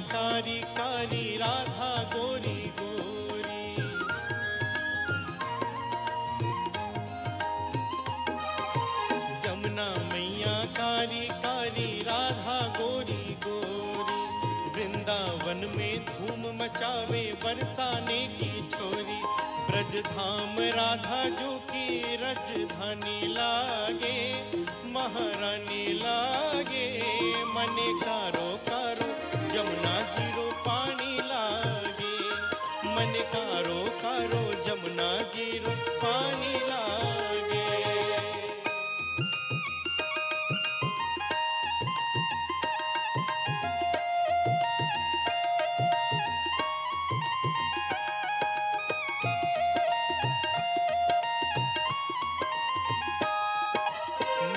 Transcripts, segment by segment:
कारी कारी राधा गोरी गोरी। जमुना मैया कारी कारी राधा गोरी गोरी। वृंदावन में धूम मचावे बरसाने की छोरी। ब्रज धाम राधा जो की रजधानी लागे, महारानी लागे। मने कारो कारो जमुना जीरो पानी लागे। मने कारो कारो जमुना जीरो पानी लागे।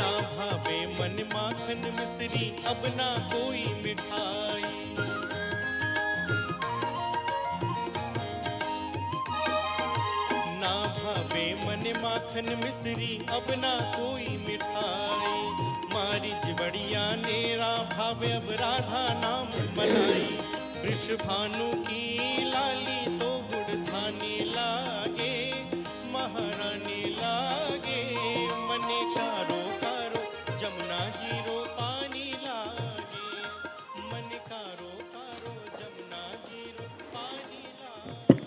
ना भावे मन माखन मिश्री अब ना कोई मिठाई। ना भावे मन माखन मिश्री अब ना कोई मिठाई। मारी जिबड़िया नेरा भावे अब राधा नाम बनाई। वृषभानु की लाली तो गुड़धानी लागे, महारानी लागे। मने कारो कारो जमुना जीरो पानी लागे। मने कारो कारो जमुना जीरो पानी लागे।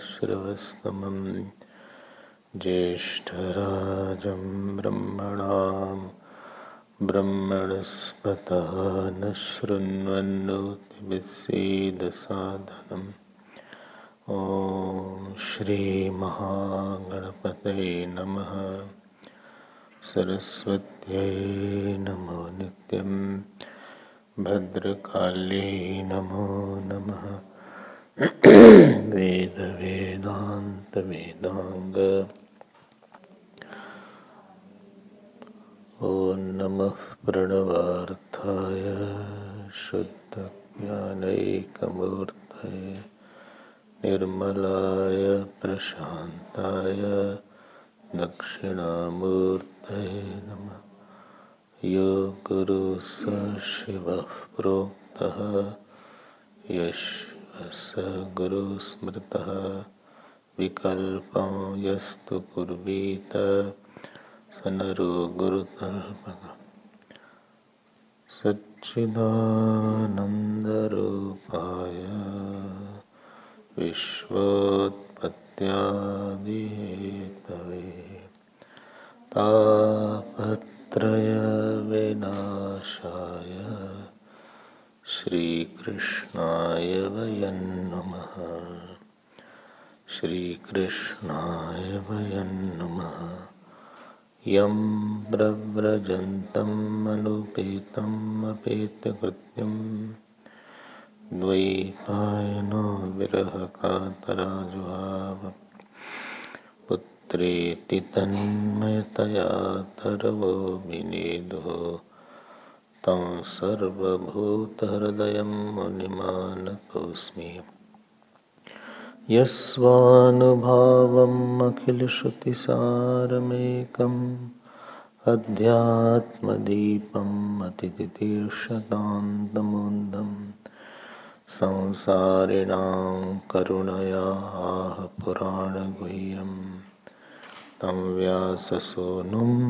श्रवस्तमं ज्येष्ठराजं ब्रह्मणां ब्रह्मणस्पतः न शृण्वन्नोतिभिस्सीदसादनम्। ॐ श्रीमहागणपतये नमः। सरस्वत्यै नमो नित्यं। भद्रकाली नमो नमः। वेद वेदांत वेदांग। ओम नमः प्रणवार्थाय शुद्ध ज्ञानैकमूर्तये निर्मलाय प्रशांताय दक्षिणामूर्तये नमः। यो गुरु स शिवः प्रोक्तः स गुरु स्मृतः विकल्पं यस्तु कुर्वीत स नरो गुरुतल्पः। सच्चिदानन्दरूपाय विश्वोत्पत्त्यादिहेतवे तापत्रयविनाशाय श्रीकृष्णाय वयं नमः। श्रीकृष्णाय वयं नमः। यं प्रव्रजन्तम् अनुपेतम् अपेतकृत्यं द्वैपायनो विरहकातराजुहाव। पुत्रेति तन्मयतया तरवो विनेदुः तं सर्वभूतहृदयं मुनिमानतोऽस्मि। यस्वानुभावम् अखिलश्रुतिसारमेकं अध्यात्मदीपम् अतितितीर्षतान्तमोन्दं संसारिणां करुणयाः पुराणगुह्यं तं व्याससूनुम्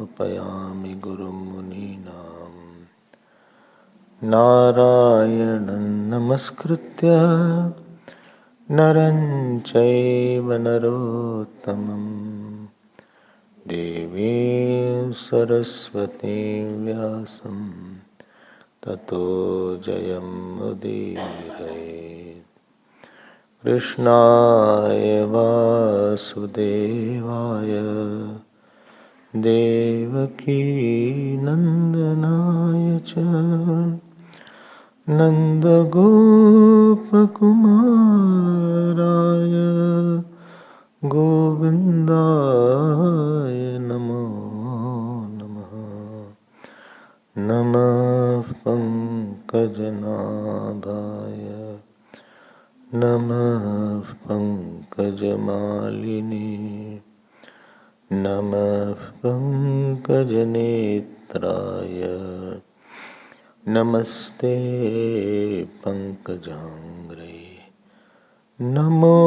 उपयामि गुरुं मुनीनां नारायणं नमस्कृत्य नरं चैव नरोत्तमम् देवीं सरस्वतीं व्यासं ततो जयमुदीरयेत्। कृष्णाय वासुदेवाय देवकी नन्दनाय च नन्दगोपकुमाराय गोविन्दाय नमो नमः। नमः पंकजनाभाय नमः पंकजमालिने नमः पंकजनेत्राय नमस्ते पंकजांग्रे। नमो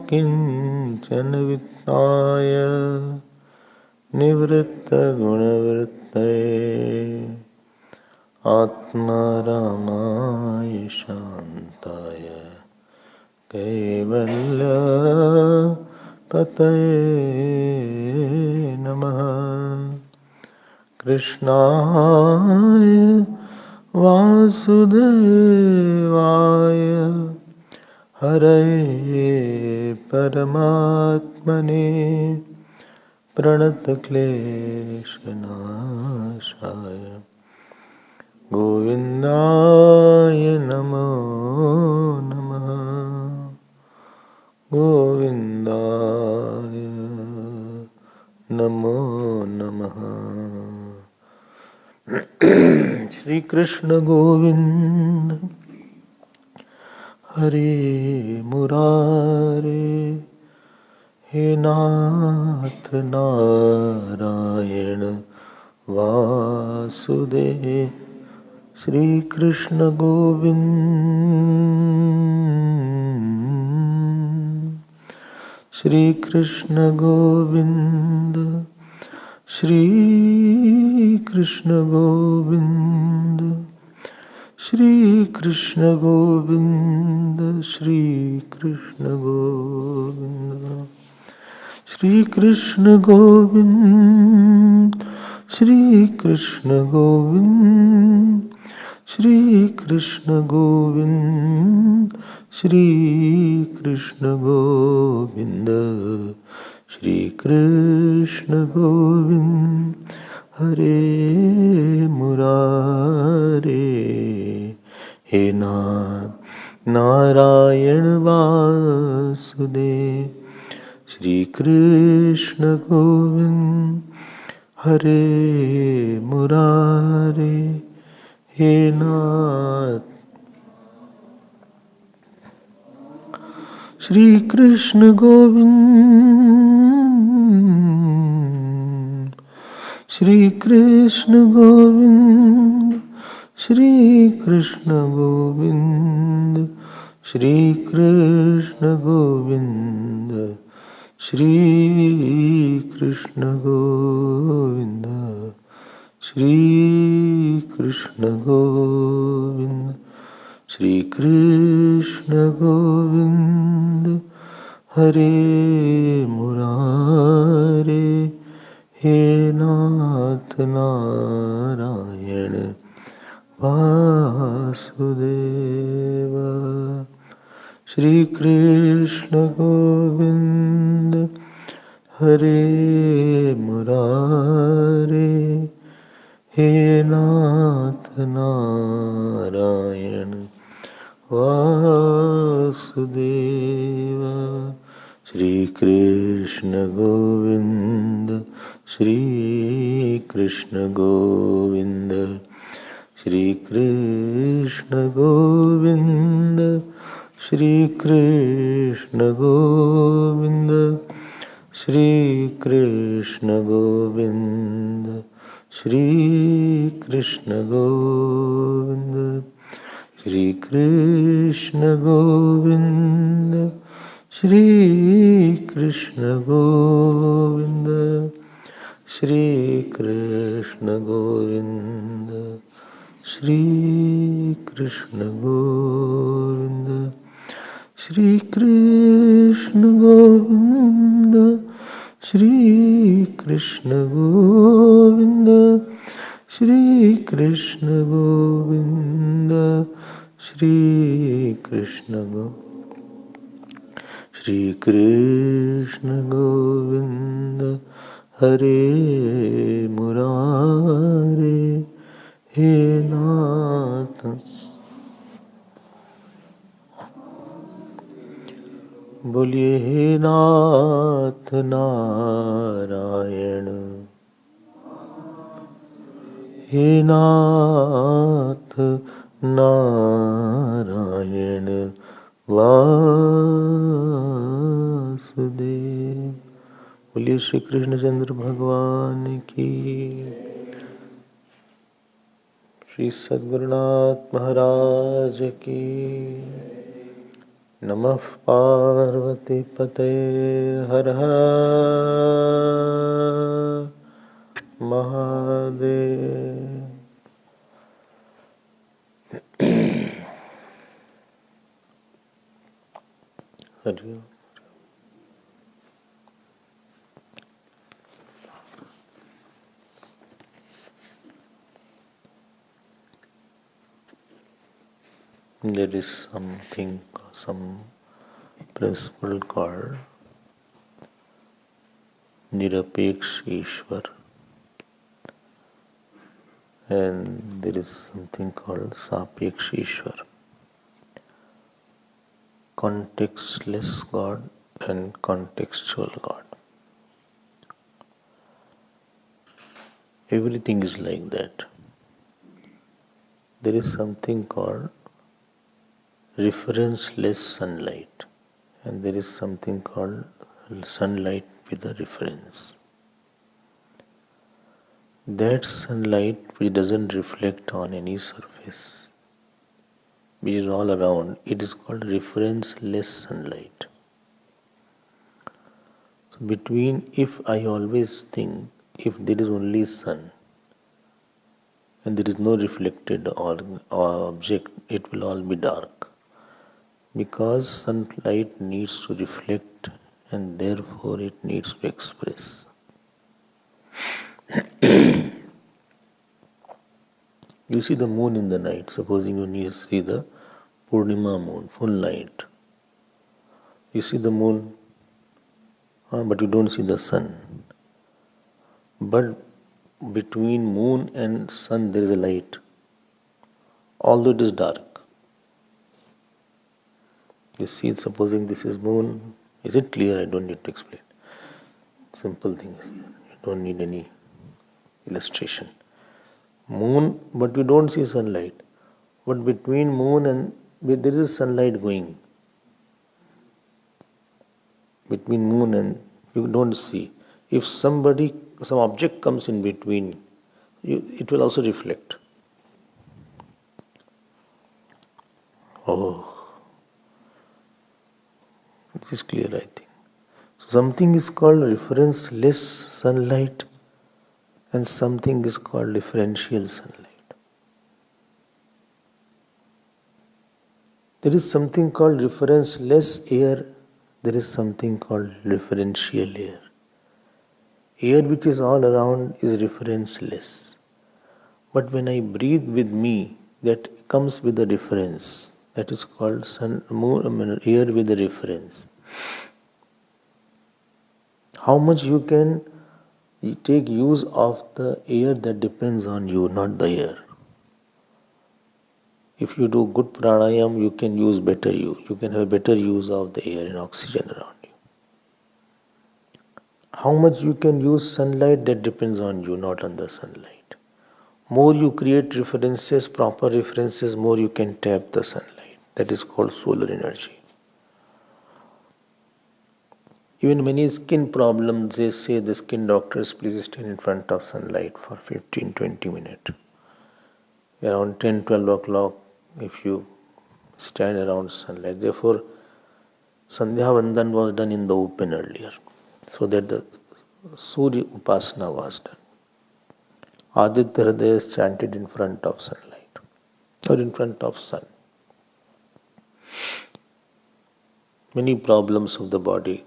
किंचन वित्ताय निवृत्तगुणवृत्तये आत्मारामाय शान्ताय कैवल्य पतये नमः। कृष्णाय वासुदेवाय हरये परमात्मने प्रणतक्लेशनाशाय गोविन्दाय नमो नमः। गोविन्दाय नमो नमः। श्री कृष्ण गोविंद हरे मुरारे हे नाथ नारायण वासुदेव। श्री कृष्ण गोविंद श्री कृष्ण गोविंद श्री कृष्ण गोविंद श्री कृष्ण गोविंद श्री कृष्ण गोविंद श्री कृष्ण गोविंद श्री कृष्ण गोविंद श्री कृष्ण गोविंद श्री कृष्ण गोविंद श्री कृष्ण गोविंद हरे मुरारे हे नाथ नारायण वासुदेव। श्री कृष्ण गोविंद हरे मुरारे हे नाथ। श्री कृष्ण गोविंद श्री कृष्ण गोविंद श्री कृष्ण गोविंद श्री कृष्ण गोविंद श्री कृष्ण गोविंद श्री कृष्ण गोविंद श्री कृष्ण गोविंद हरे मुरारे हे नाथ नारायण वासुदेव। श्री कृष्ण गोविंद हरे मुरारे हे नाथ Narayan Vasudev. Shri Krishna Govind Shri Krishna Govind Shri Krishna Govind Shri Krishna Govind Shri Krishna Govinda, Shri Krishna Govinda, Shri Krishna Govinda, Shri Krishna Govinda, Shri Krishna Govinda, Shri Krishna Govinda, Shri Krishna Govinda, Shri Krishna Govinda, Shri Krishna Govinda, Shri Krishna Govinda, Shri Krishna Govinda, Hare Murare, He Nath. बोलिए हे नाथ नारायण, हे नाथ नारायण वासुदेव। बोलिए श्री कृष्णचंद्र भगवान की, श्री सद्गुरुनाथ महाराज की। नमः पार्वती पते, हर हर महादेव। हरि ओम। There is something, some principle called Nirapeksh Ishwar, and there is something called Sapeksh Ishwar, contextless God and contextual God. Everything is like that. There is something called referenceless sunlight, and there is something called sunlight with a reference. That sunlight which doesn't reflect on any surface, which is all around, it is called referenceless sunlight. So between, if I always think, if there is only sun and there is no reflected or object, it will all be dark. Because sunlight needs to reflect and therefore it needs to express. You see the moon in the night, supposing you see the Purnima moon, full night. You see the moon, but you don't see the sun. But between moon and sun there is a light, although it is dark. You see, supposing this is moon, is it clear? I don't need to explain. Simple things. You don't need any illustration. Moon, but you don't see sunlight. But between moon and there is sunlight going. Between moon and you don't see. If some object comes in between, it will also reflect. Oh. This is clear, I think. So something is called referenceless sunlight and something is called differential sunlight. There is something called referenceless air, there is something called referential air. Air which is all around is referenceless. But when I breathe with me, that comes with a difference. That is called air with a reference. How much you can take use of the air, that depends on you, not the air. If you do good pranayam, you can use better use. You can have better use of the air and oxygen around you. How much you can use sunlight, that depends on you, not on the sunlight. More you create references, proper references, more you can tap the sunlight. That is called solar energy. Even many skin problems, they say the skin doctors, please stand in front of sunlight for 15-20 minutes. Around 10-12 o'clock, if you stand around sunlight. Therefore, Sandhya Vandan was done in the open earlier, so that the Surya Upasana was done. Aditya Hridaya is chanted in front of sunlight or in front of sun. Many problems of the body.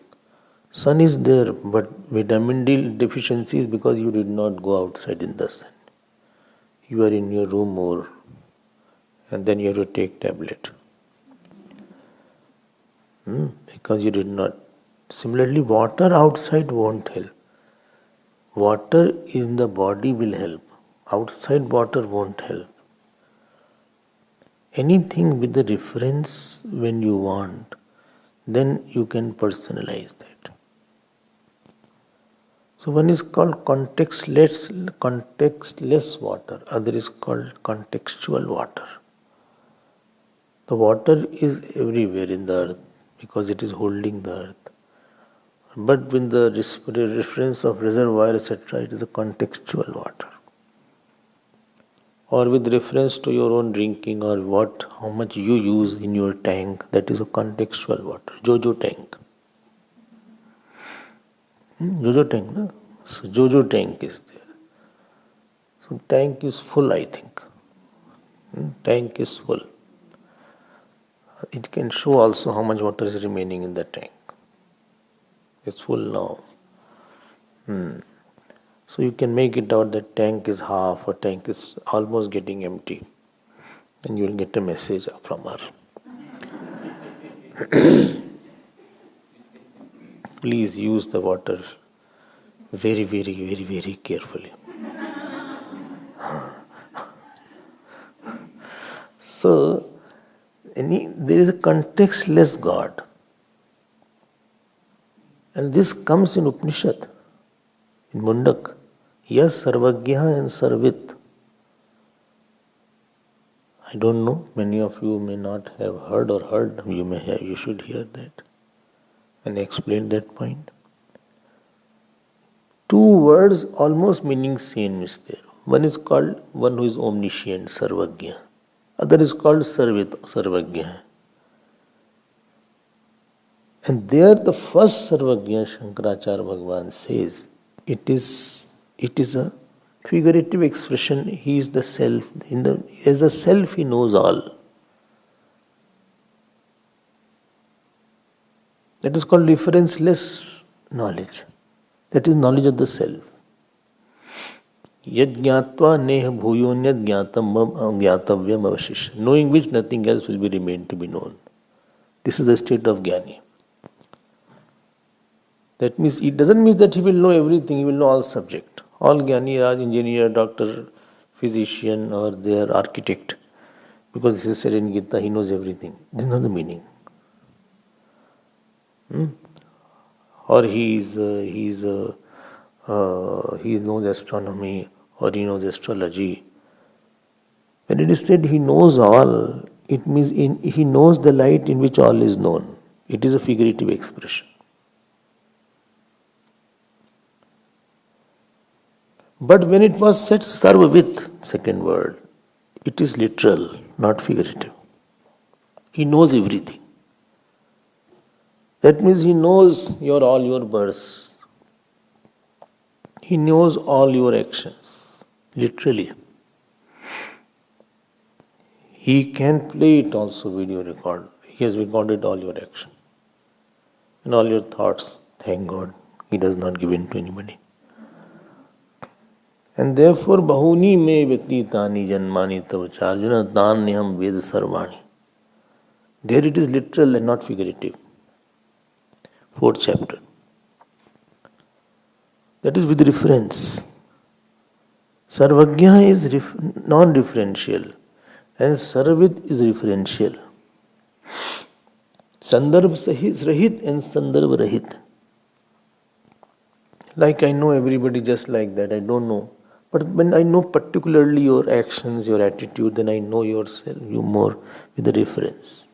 Sun is there, but vitamin D deficiency is because you did not go outside in the sun. You are in your room more, and then you have to take tablet. Because you did not. Similarly, water outside won't help. Water in the body will help. Outside water won't help. Anything with the reference when you want, then you can personalize that. So one is called contextless water, other is called contextual water. The water is everywhere in the earth because it is holding the earth. But with the reference of reservoir, etc., it is a contextual water. Or with reference to your own drinking or how much you use in your tank, that is a contextual water. Jojo tank. Jojo tank, no? So Jojo tank is there. So tank is full, I think. Tank is full. It can show also how much water is remaining in the tank. It's full now. So you can make it out that tank is half or tank is almost getting empty. And you will get a message from her. Please use the water very, very, very, very carefully. So, there is a contextless God. And this comes in Upanishad, in Mundak. Yes, Sarvagya and Sarvit. I don't know, many of you may not have heard or heard, you may have, you should hear that and explain that point. Two words almost meaning same is there. One is called one who is omniscient, Sarvagya. Other is called Sarvit, Sarvagya. And there the first Sarvagya, Shankaracharya Bhagavan says, it is a figurative expression. He is the self. As a self, he knows all. That is called referenceless knowledge. That is knowledge of the self. Yad jnatva neha bhuyonyad jnatavyam avashishya. Knowing which nothing else will be remain to be known. This is the state of jnani. That means, it doesn't mean that he will know everything, he will know all subject. All jnani are engineer, doctor, physician or their architect. Because this is said in Gita, he knows everything. This is not the meaning. Or he knows astronomy or he knows astrology. When it is said he knows all, it means he knows the light in which all is known. It is a figurative expression. But when it was said Sarvavit, second word, it is literal, not figurative. He knows everything. That means he knows all your births. He knows all your actions, literally. He can play it also, video record. He has recorded all your action and all your thoughts. Thank God, he does not give in to anybody. And therefore, bahuni me vyatitani janmani tavacha Arjuna tanyam ved sarvani. There it is literal and not figurative. 4th chapter. That is with reference. Sarvagya is non-differential and Sarvit is referential. Sandarbh rahit and Sandarbh rahit. Like I know everybody just like that, I don't know. But when I know particularly your actions, your attitude, then I know yourself, you more with the reference.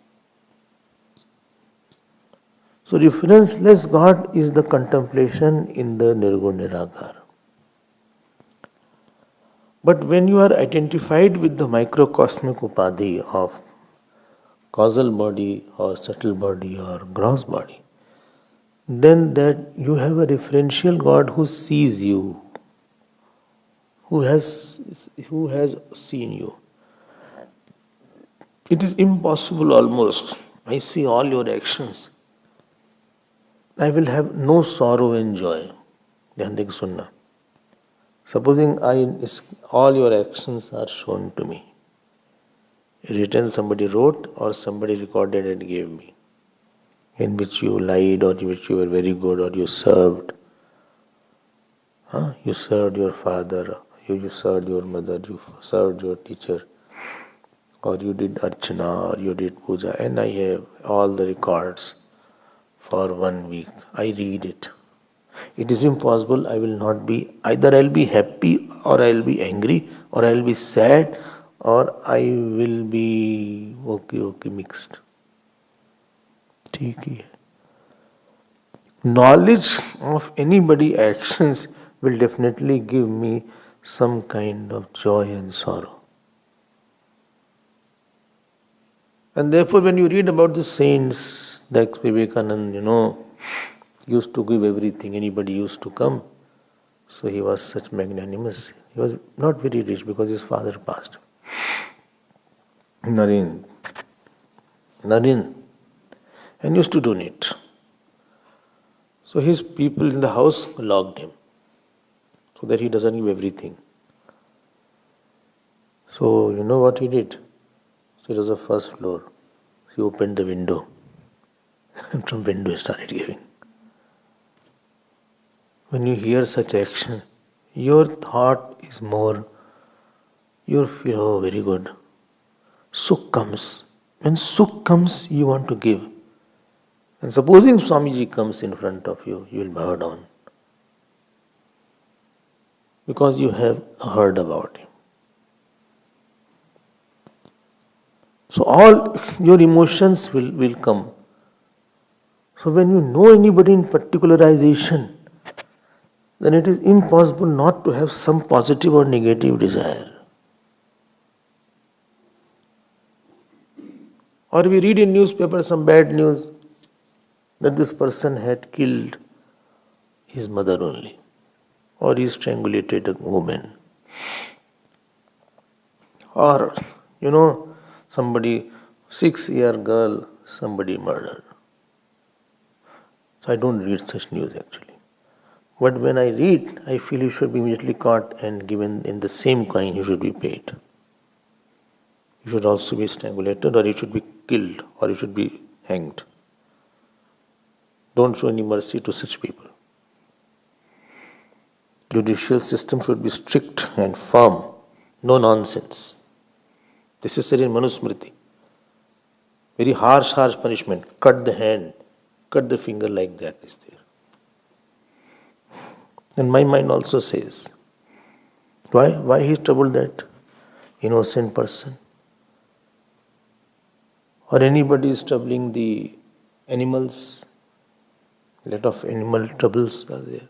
So referenceless God is the contemplation in the Nirguna Nirakar. But when you are identified with the microcosmic upadhi of causal body or subtle body or gross body, then that you have a referential God who sees you, who has seen you. It is impossible almost. I see all your actions. I will have no sorrow and joy. Dhyan dekh sunna. Supposing all your actions are shown to me. Written somebody wrote or somebody recorded and gave me. In which you lied or in which you were very good or you served. You served your father, you served your mother, you served your teacher. Or you did archana or you did puja, and I have all the records for 1 week. I read it. It is impossible. I will not be, either I'll be happy or I'll be angry or I'll be sad or I will be okay mixed. ठीक ही है. Knowledge of anybody actions will definitely give me some kind of joy and sorrow. And therefore, when you read about the saints, like Vivekananda, used to give everything. Anybody used to come. So he was such magnanimous. He was not very rich because his father passed. Naren. And used to donate. So his people in the house locked him so that he doesn't give everything. So you know what he did? So it was the first floor. He opened the window and from window he started giving. When you hear such action, your thought is more, you feel, oh, very good. Sukh comes. When sukh comes, you want to give. And supposing Swamiji comes in front of you, you will bow down. Because you have heard about him. So all your emotions will come. So when you know anybody in particularization, then it is impossible not to have some positive or negative desire. Or we read in newspaper some bad news that this person had killed his mother only, or he strangulated a woman, or somebody 6-year girl somebody murdered. So I don't read such news actually. But when I read, I feel you should be immediately caught and given in the same coin you should be paid. You should also be strangulated, or you should be killed, or you should be hanged. Don't show any mercy to such people. Judicial system should be strict and firm, no nonsense. This is said in Manusmriti. Very harsh punishment. Cut the hand, cut the finger, like that is there. And my mind also says, why he is troubled, that innocent person? Or anybody is troubling the animals, a lot of animal troubles are there.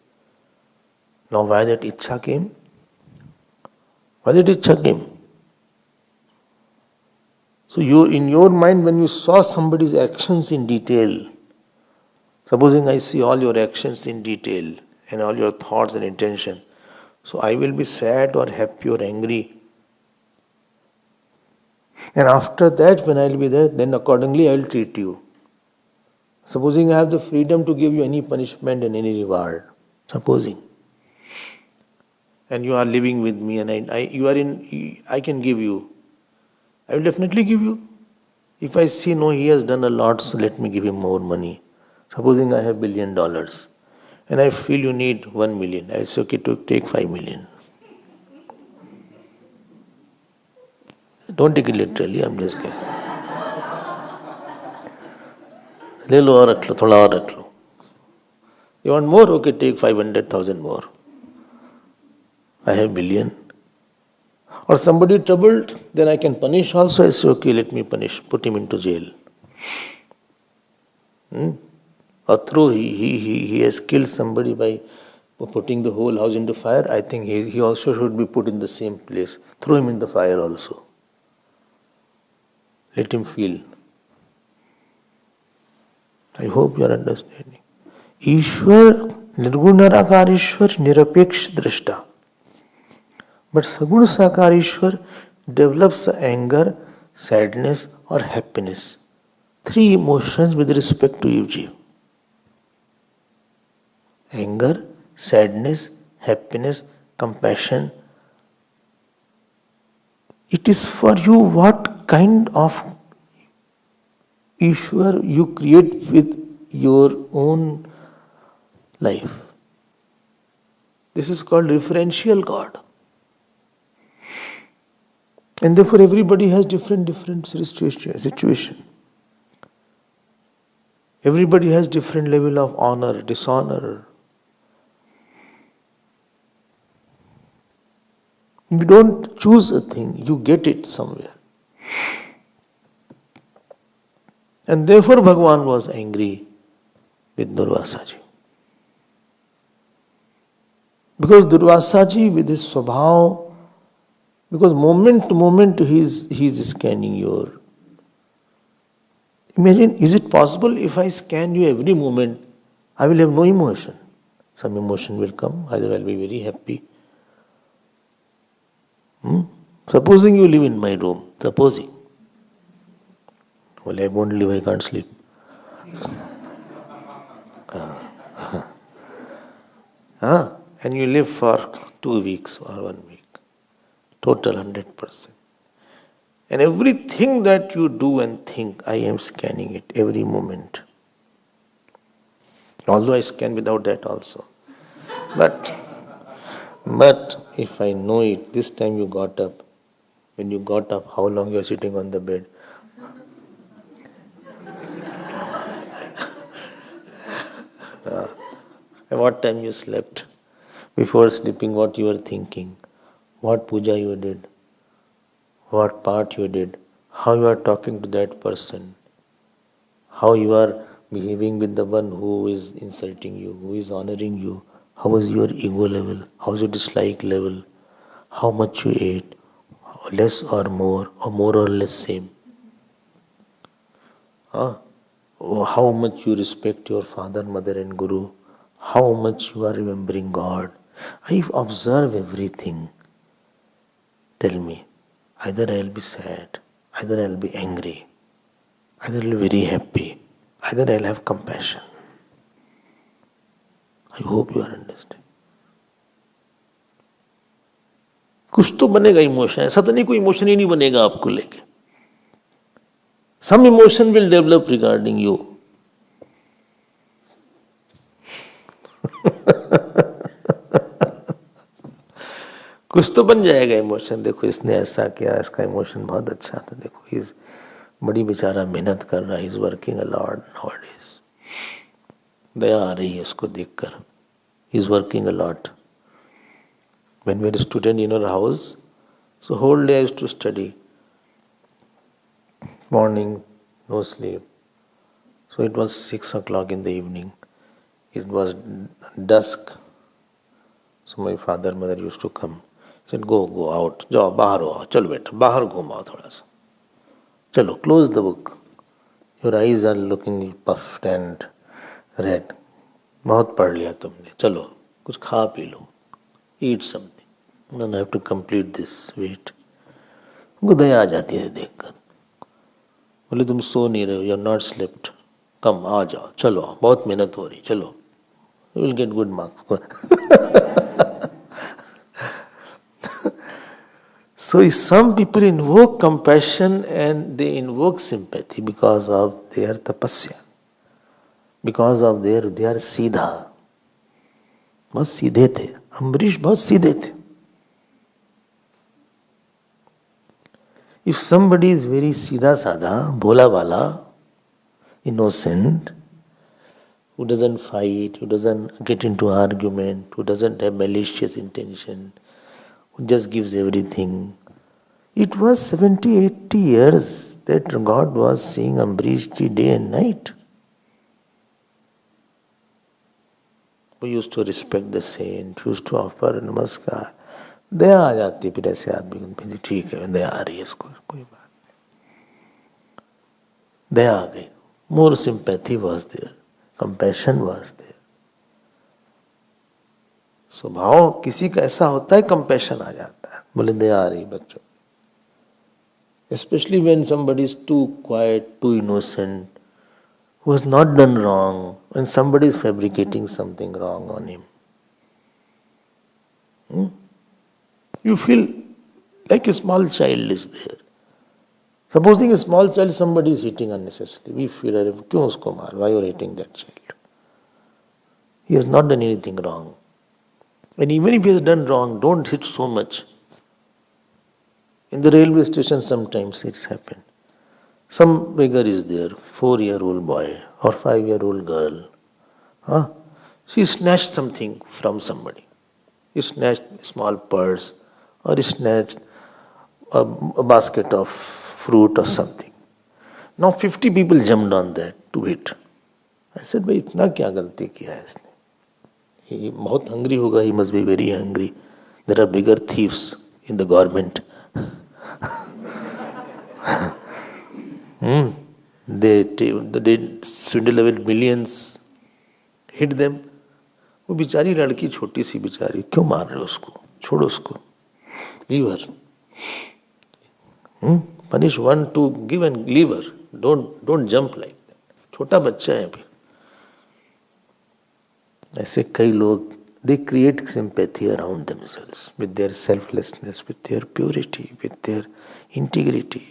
Now why that Ichha came? Why did Ichha came? So in your mind, when you saw somebody's actions in detail, supposing I see all your actions in detail and all your thoughts and intention, so I will be sad or happy or angry. And after that, when I will be there, then accordingly I will treat you. Supposing I have the freedom to give you any punishment and any reward, supposing, and you are living with me and I can give you, I will definitely give you. If I see, no, he has done a lot, so let me give him more money. Supposing I have $1 billion and I feel you need 1 million, I will say, okay, take 5 million. Don't take it literally, I'm just kidding. ले लो और रख लो, थोड़ा और रख लो. You want more? Okay, take 500,000 more. I have $1 billion. Or somebody troubled, then I can punish also. I say, okay, let me punish, put him into jail. or throw, he has killed somebody by putting the whole house into fire, I think he also should be put in the same place. Throw him in the fire also. Let him feel. I hope you are understanding. Ishwar, Nirgun Nirakar Ishwar, Nirapeksh Drashta. But Sagun Sakar Ishwar develops anger, sadness or happiness. Three emotions with respect to you, Jeev. Anger, sadness, happiness, compassion. It is for you what kind of Ishwar you create with your own life. This is called referential God. And therefore everybody has different situation. Everybody has different level of honor, dishonor. You don't choose a thing, you get it somewhere. And therefore Bhagavan was angry with Durvasaji. Because Durvasaji with his swabhav, because moment to moment he is scanning your. Imagine, is it possible if I scan you every moment, I will have no emotion? Some emotion will come, either I will be very happy. Supposing you live in my room, supposing. Well, I won't live, I can't sleep. And you live for 2 weeks or 1 week. Total 100%. And everything that you do and think, I am scanning it every moment. Although I scan without that also. But if I know it, this time you got up. When you got up, how long you are sitting on the bed? At what time you slept? Before sleeping, what you were thinking? What puja you did? What part you did? How you are talking to that person? How you are behaving with the one who is insulting you, who is honoring you? How is your ego level? How is your dislike level? How much you ate? Less or more or less same? How much you respect your father, mother and guru? How much you are remembering God? I observe everything. Tell me, either I will be sad, either I will be angry, either I will be very happy, either I will have compassion. I hope you are understanding. कुछ तो बनेगा emotion, ऐसा तो नहीं कोई emotion ही नहीं बनेगा आपको लेके. Some emotion will develop regarding you. कुछ तो बन जाएगा इमोशन. देखो इसने ऐसा किया, इसका इमोशन बहुत अच्छा था. देखो इस बड़ी बेचारा मेहनत कर रहा है, is working a lot nowadays. दया आ रही है उसको देखकर. Is working a lot. When we were a student in our house, so whole day I used to study. Morning, no sleep. So it was 6 o'clock in the evening. It was dusk. So my father, mother used to come. Said, go out. जाओ बाहर हो, चलो बेटा बाहर घूमाओ थोड़ा सा. चलो, close the book. Your eyes are looking puffed and red. बहुत पढ़ लिया तुमने. चलो कुछ खा P low. Eat something. Then I have to complete this. Wait. उनको दया आ जाती है देखकर. बोले तुम सो नहीं रहे हो, you are not slept. Come, आ जाओ, चलो, बहुत मेहनत हो रही, चलो. You will get good marks. So some people invoke compassion and they invoke sympathy because of their tapasya. Because of they are सीधा. बहुत सीधे थे. अम्बरीश बहुत सीधे थे. If somebody is very सीधा साधा, भोला वाला, innocent, who doesn't fight, who doesn't get into argument, who doesn't have malicious intention, who just gives everything. It was 70, 80 years that God was seeing Ambarish ji day and night. We used to respect the saint, used to offer namaskar. दया आ जाती फिर ऐसे आदमी को, जी ठीक है दया आ रही है इसको, कोई बात नहीं, दया आ गई. More sympathy was there, compassion was there. स्वभाव किसी का ऐसा होता है, कंपैशन आ जाता है, बोले दया आ रही बच्चों. Especially when somebody is too quiet, too innocent, who has not done wrong, when somebody is fabricating something wrong on him. You feel like a small child is there. Supposing a small child, somebody is hitting unnecessarily. We feel, kyun usko maar? Why you are hitting that child? He has not done anything wrong. And even if he has done wrong, don't hit so much. In the railway station sometimes it's happened. Some beggar is there, 4-year-old boy or 5-year-old girl. She snatched something from somebody. He snatched a small purse or he snatched a basket of fruit or something. Now 50 people jumped on that to hit. I said, भाई इतना क्या गलती किया है इसने? He बहुत hungry होगा, he must be very hungry. There are bigger thieves in the government. They swindle away millions, hit them. वो बेचारी लड़की छोटी सी बेचारी, क्यों मार रहे हो उसको? छोड़ो उसको. Leave her. Punish one to give and leave her. Don't jump like that. छोटा बच्चा है अभी. ऐसे कई लोग, they create sympathy around themselves with their selflessness, with their purity, with their integrity.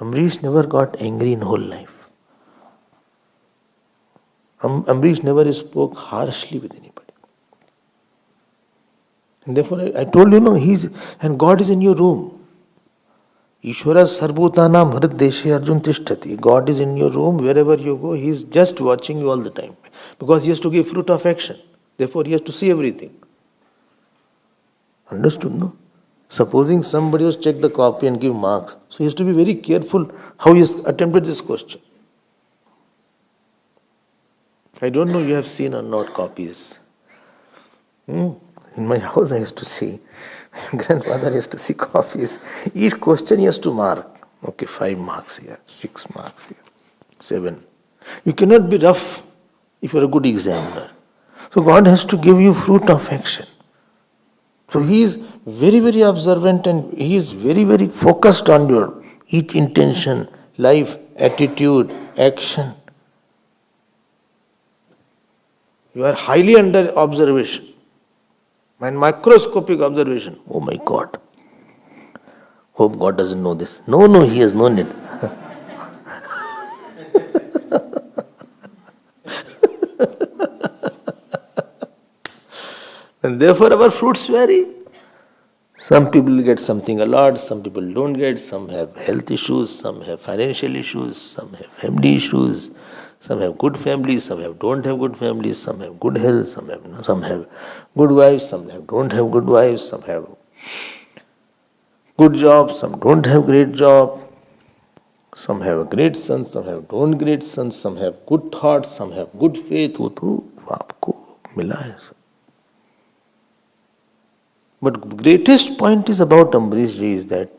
Ambarish never got angry in whole life. Ambarish never spoke harshly with anybody. And therefore, I told you, and God is in your room. Ishvara sarvbhutanam harideshe arjun tishtati. God is in your room, wherever you go, He is just watching you all the time. Because He has to give fruit of action. Therefore, He has to see everything. Understood, no? Supposing somebody has checked the copy and give marks, so he has to be very careful how he has attempted this question. I don't know you have seen or not copies. In my house I used to see. Grandfather used to see copies. Each question he has to mark. Okay, 5 marks here, 6 marks here, 7. You cannot be rough if you are a good examiner. So God has to give you fruit of action. So He is very, very observant and He is very, very focused on your each intention, life, attitude, action. You are highly under observation. And microscopic observation. Oh my God. Hope God doesn't know this. No, He has known it. And therefore our fruits vary. Some people get something a lot, some people don't get, some have health issues, some have financial issues, some have family issues, some have good families, some don't have good families, some have good health, some have good wives, some don't have good wives, some have good jobs, some don't have great job, some have a great son, some have don't great sons, some have good thoughts, some have good faith. वो तो आपको मिला है सब. But greatest point is about Ambarish Ji is that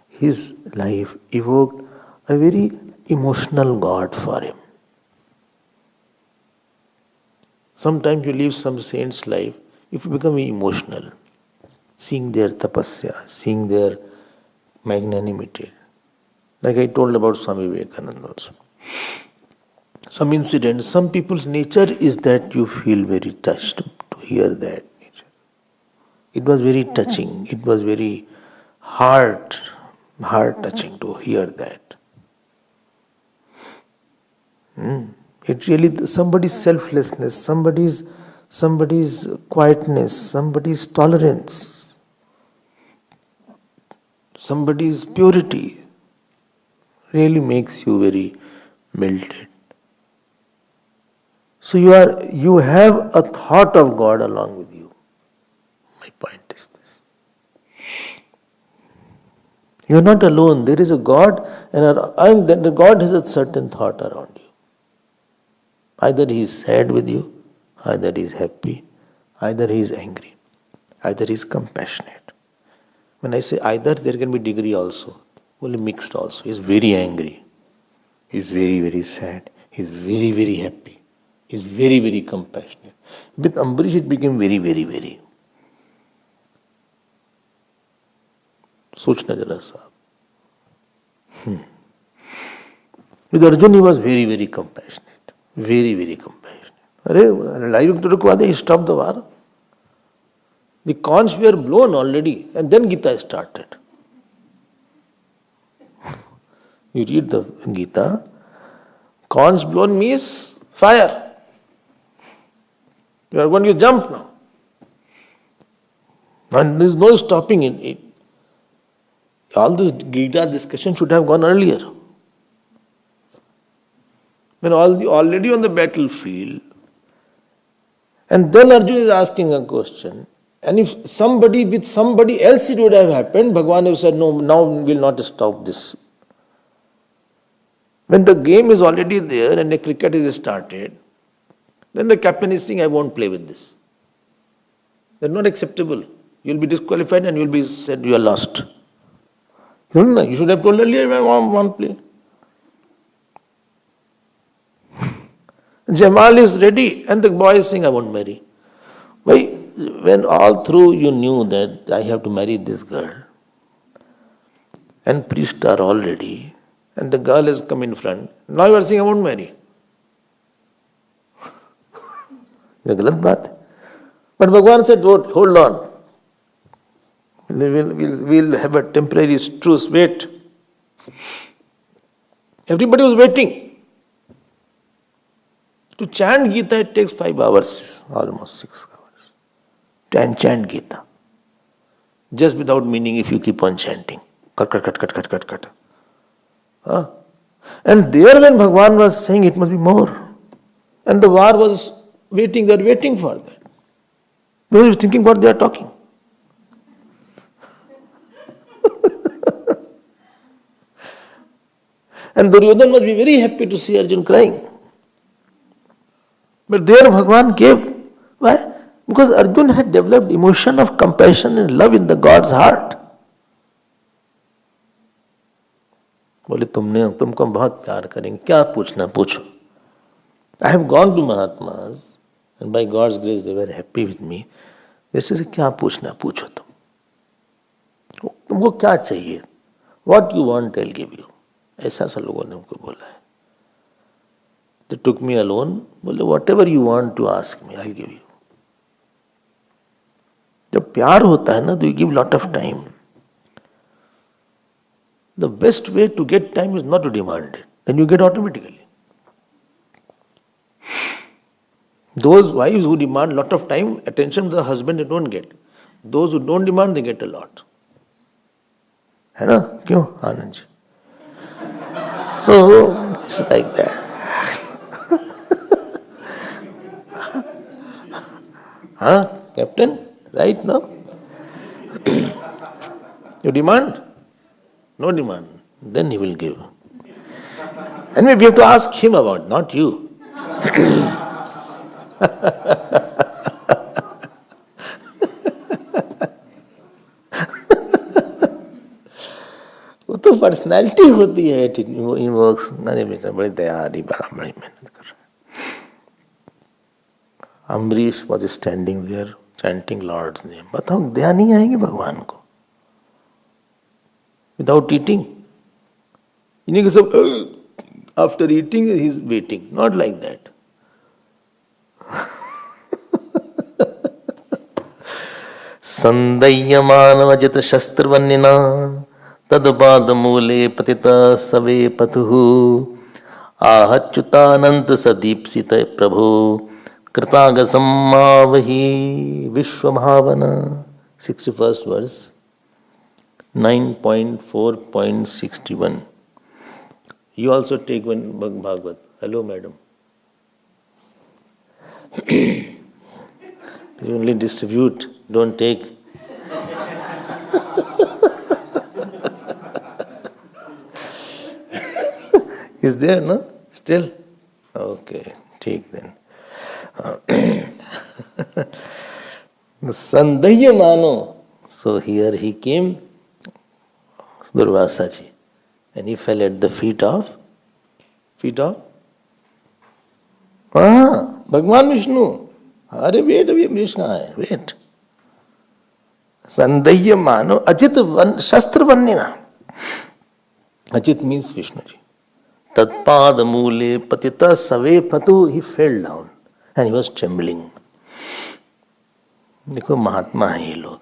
his life evoked a very emotional God for him. Sometimes you live some saint's life, if you become emotional, seeing their tapasya, seeing their magnanimity. Like I told about Swami Vivekananda also. Some incident, some people's nature is that you feel very touched to hear that. It was very touching. It was very heart-touching to hear that. It really, somebody's selflessness, somebody's quietness, somebody's tolerance, somebody's purity really makes you very melted. So you have a thought of God along with you. My point is this. You are not alone. There is a God, and the God has a certain thought around you. Either He is sad with you, either he is happy, either he is angry, either he is compassionate. When I say either, there can be degree also, only mixed also. He is very angry, he is very, very sad, he is very, very happy, he is very, very compassionate. With Ambarish it became very, very, very. सोचना जरा साहब. With Arjun he was very, very compassionate. Very, very compassionate. अरे लड़ाई तो रुकवा दे, stop the war. The conchs were blown already, and then Gita started. You read the Gita, conch blown means fire. You are going to jump now. And there is no stopping it. All this Gita discussion should have gone earlier. When already on the battlefield, and then Arjuna is asking a question. And if somebody with somebody else it would have happened, Bhagavan have said, no, now we will not stop this. When the game is already there and the cricket is started, then the captain is saying, I won't play with this. That's not acceptable. You will be disqualified and you will be said you are lost. You should have told earlier, I won't play. Jamal is ready and the boy is saying, I won't marry. Why? When all through you knew that I have to marry this girl, and priests are all ready, and the girl has come in front, now you are saying I won't marry. ये गलत बात है. But Bhagavan said, hold on. We'll have a temporary truce, wait. Everybody was waiting. To chant Gita it takes 5 hours, almost 6 hours. And chant Gita. Just without meaning if you keep on chanting. Cut. And there when Bhagavan was saying it must be more. And the war was waiting, they are waiting for that. They were thinking what they are talking. And Duryodhana must be very happy to see Arjuna crying. But there Bhagavan gave. Why? Because Arjuna had developed emotion of compassion and love in the God's heart. बोले तुमको हम बहुत प्यार करेंगे, क्या पूछना पूछो. I have gone to Mahatmas and by God's grace they were happy with me. They said क्या पूछना पूछो तुमको क्या चाहिए, what you want I'll give you. ऐसा सा लोगों ने हमको बोला है. They took me alone, बोले whatever you want to ask me I'll give you. जब प्यार होता है ना तो you give lot of time. The best way to get time is not to demand it. Then you get automatically. Those wives who demand lot of time, attention to the husband, they don't get. Those who don't demand, they get a lot. है ना? क्यों Anand ji? So it's like that. Huh, Captain? Right now? You demand? No demand. Then he will give. And maybe you have to ask him about, not you. वो तो personality होती है. It invokes. अरे बेटा बड़ी तैयारी, बड़ी मेहनत कर रहा है. Ambarish was standing there chanting Lord's name. बताओ दया नहीं आएगी भगवान को without eating. इन्हीं के सब after eating he is waiting. Not like that. संदय्यमानवजित शस्त्रवन्निना तदपादमूले पतिता सवे पतुः आहच्युतानंत सदीप्सित प्रभो कृतागसम्मावहि विश्वभावना. 61st verse, 9.4.61. You also take one Bhagavat. Hello, madam. You only distribute, don't take. Is there, no? Still? Okay, take then. Sandhya Mano. So here he came, Durvasaji, and he fell at the feet of Bhagwan Vishnu. अरे wait अभी अम्बरीश कहाँ है? Wait. संदह्य मानो अचित शस्त्र वन्यना. Achit means Vishnuji. Tatpad mule patita save patu. He fell down and he was trembling. देखो महात्मा है ये लोग.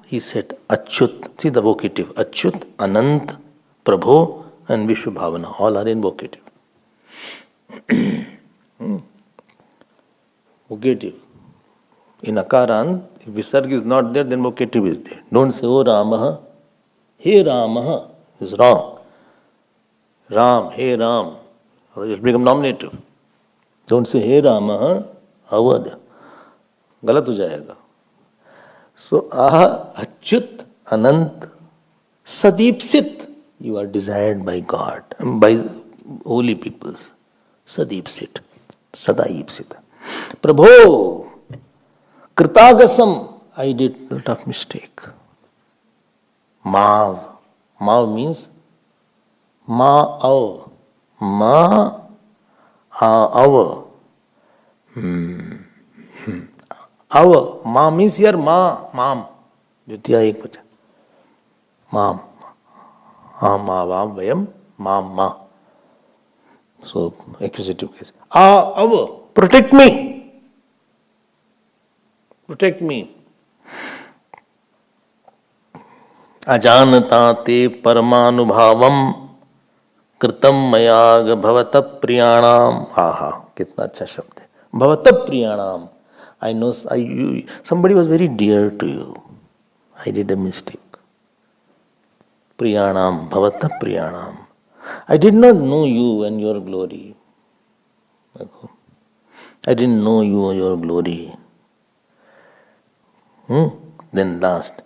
He said, Achyut. See the vocative. Achyut, Anant, Prabho and Vishnu Bhavana. All are in vocative. Vocative. In Akarant, if Visarga is not there, then vocative is there. Don't say, Oh Ramaha. Hey Ramaha is wrong. Ram, hey Ram. It will become nominative. Don't say, Hey Ramaha. Avad. गलत हो जाएगा. So, Achyut, Anant, Sadipsit. You are desired by God, by holy peoples. Sadipsit. Sadaipsit. Prabho, Kritagasam. I did a lot of mistake. Mav. Mav means Ma-av. Ma-av. Our. Ma means here mom. Jyutiya ek bacha. Mom. Avam vayam. Ma. So, accusative case. Our. Protect me. Protect me. Ajanata te paramanubhavam kritam mayag bhavata priyanam. Kitna अच्छा शब्द है. Bhavata priyanam. I know somebody was very dear to you. I did a mistake. Priyanam, Bhavata Priyanam. I did not know you and your glory. I didn't know you or your glory. Then last.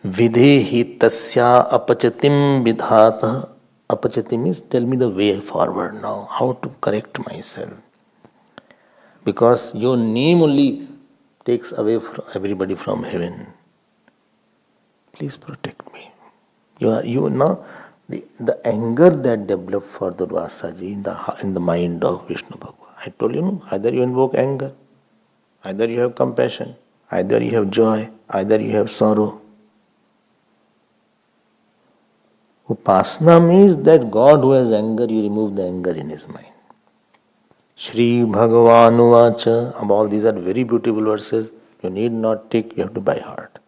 Videhi tasya apachatim vidhata. Apachati means tell me the way forward now, how to correct myself. Because your name only takes away from everybody from heaven. Please protect me. You know the anger that developed for the Durvasaji in the mind of Vishnu Bhagavan. I told you, no, either you invoke anger, either you have compassion, either you have joy, either you have sorrow. Upasana means that God who has anger, you remove the anger in his mind. Shri Bhagavanu Vacha. All these are very beautiful verses. You need not take, you have to by heart.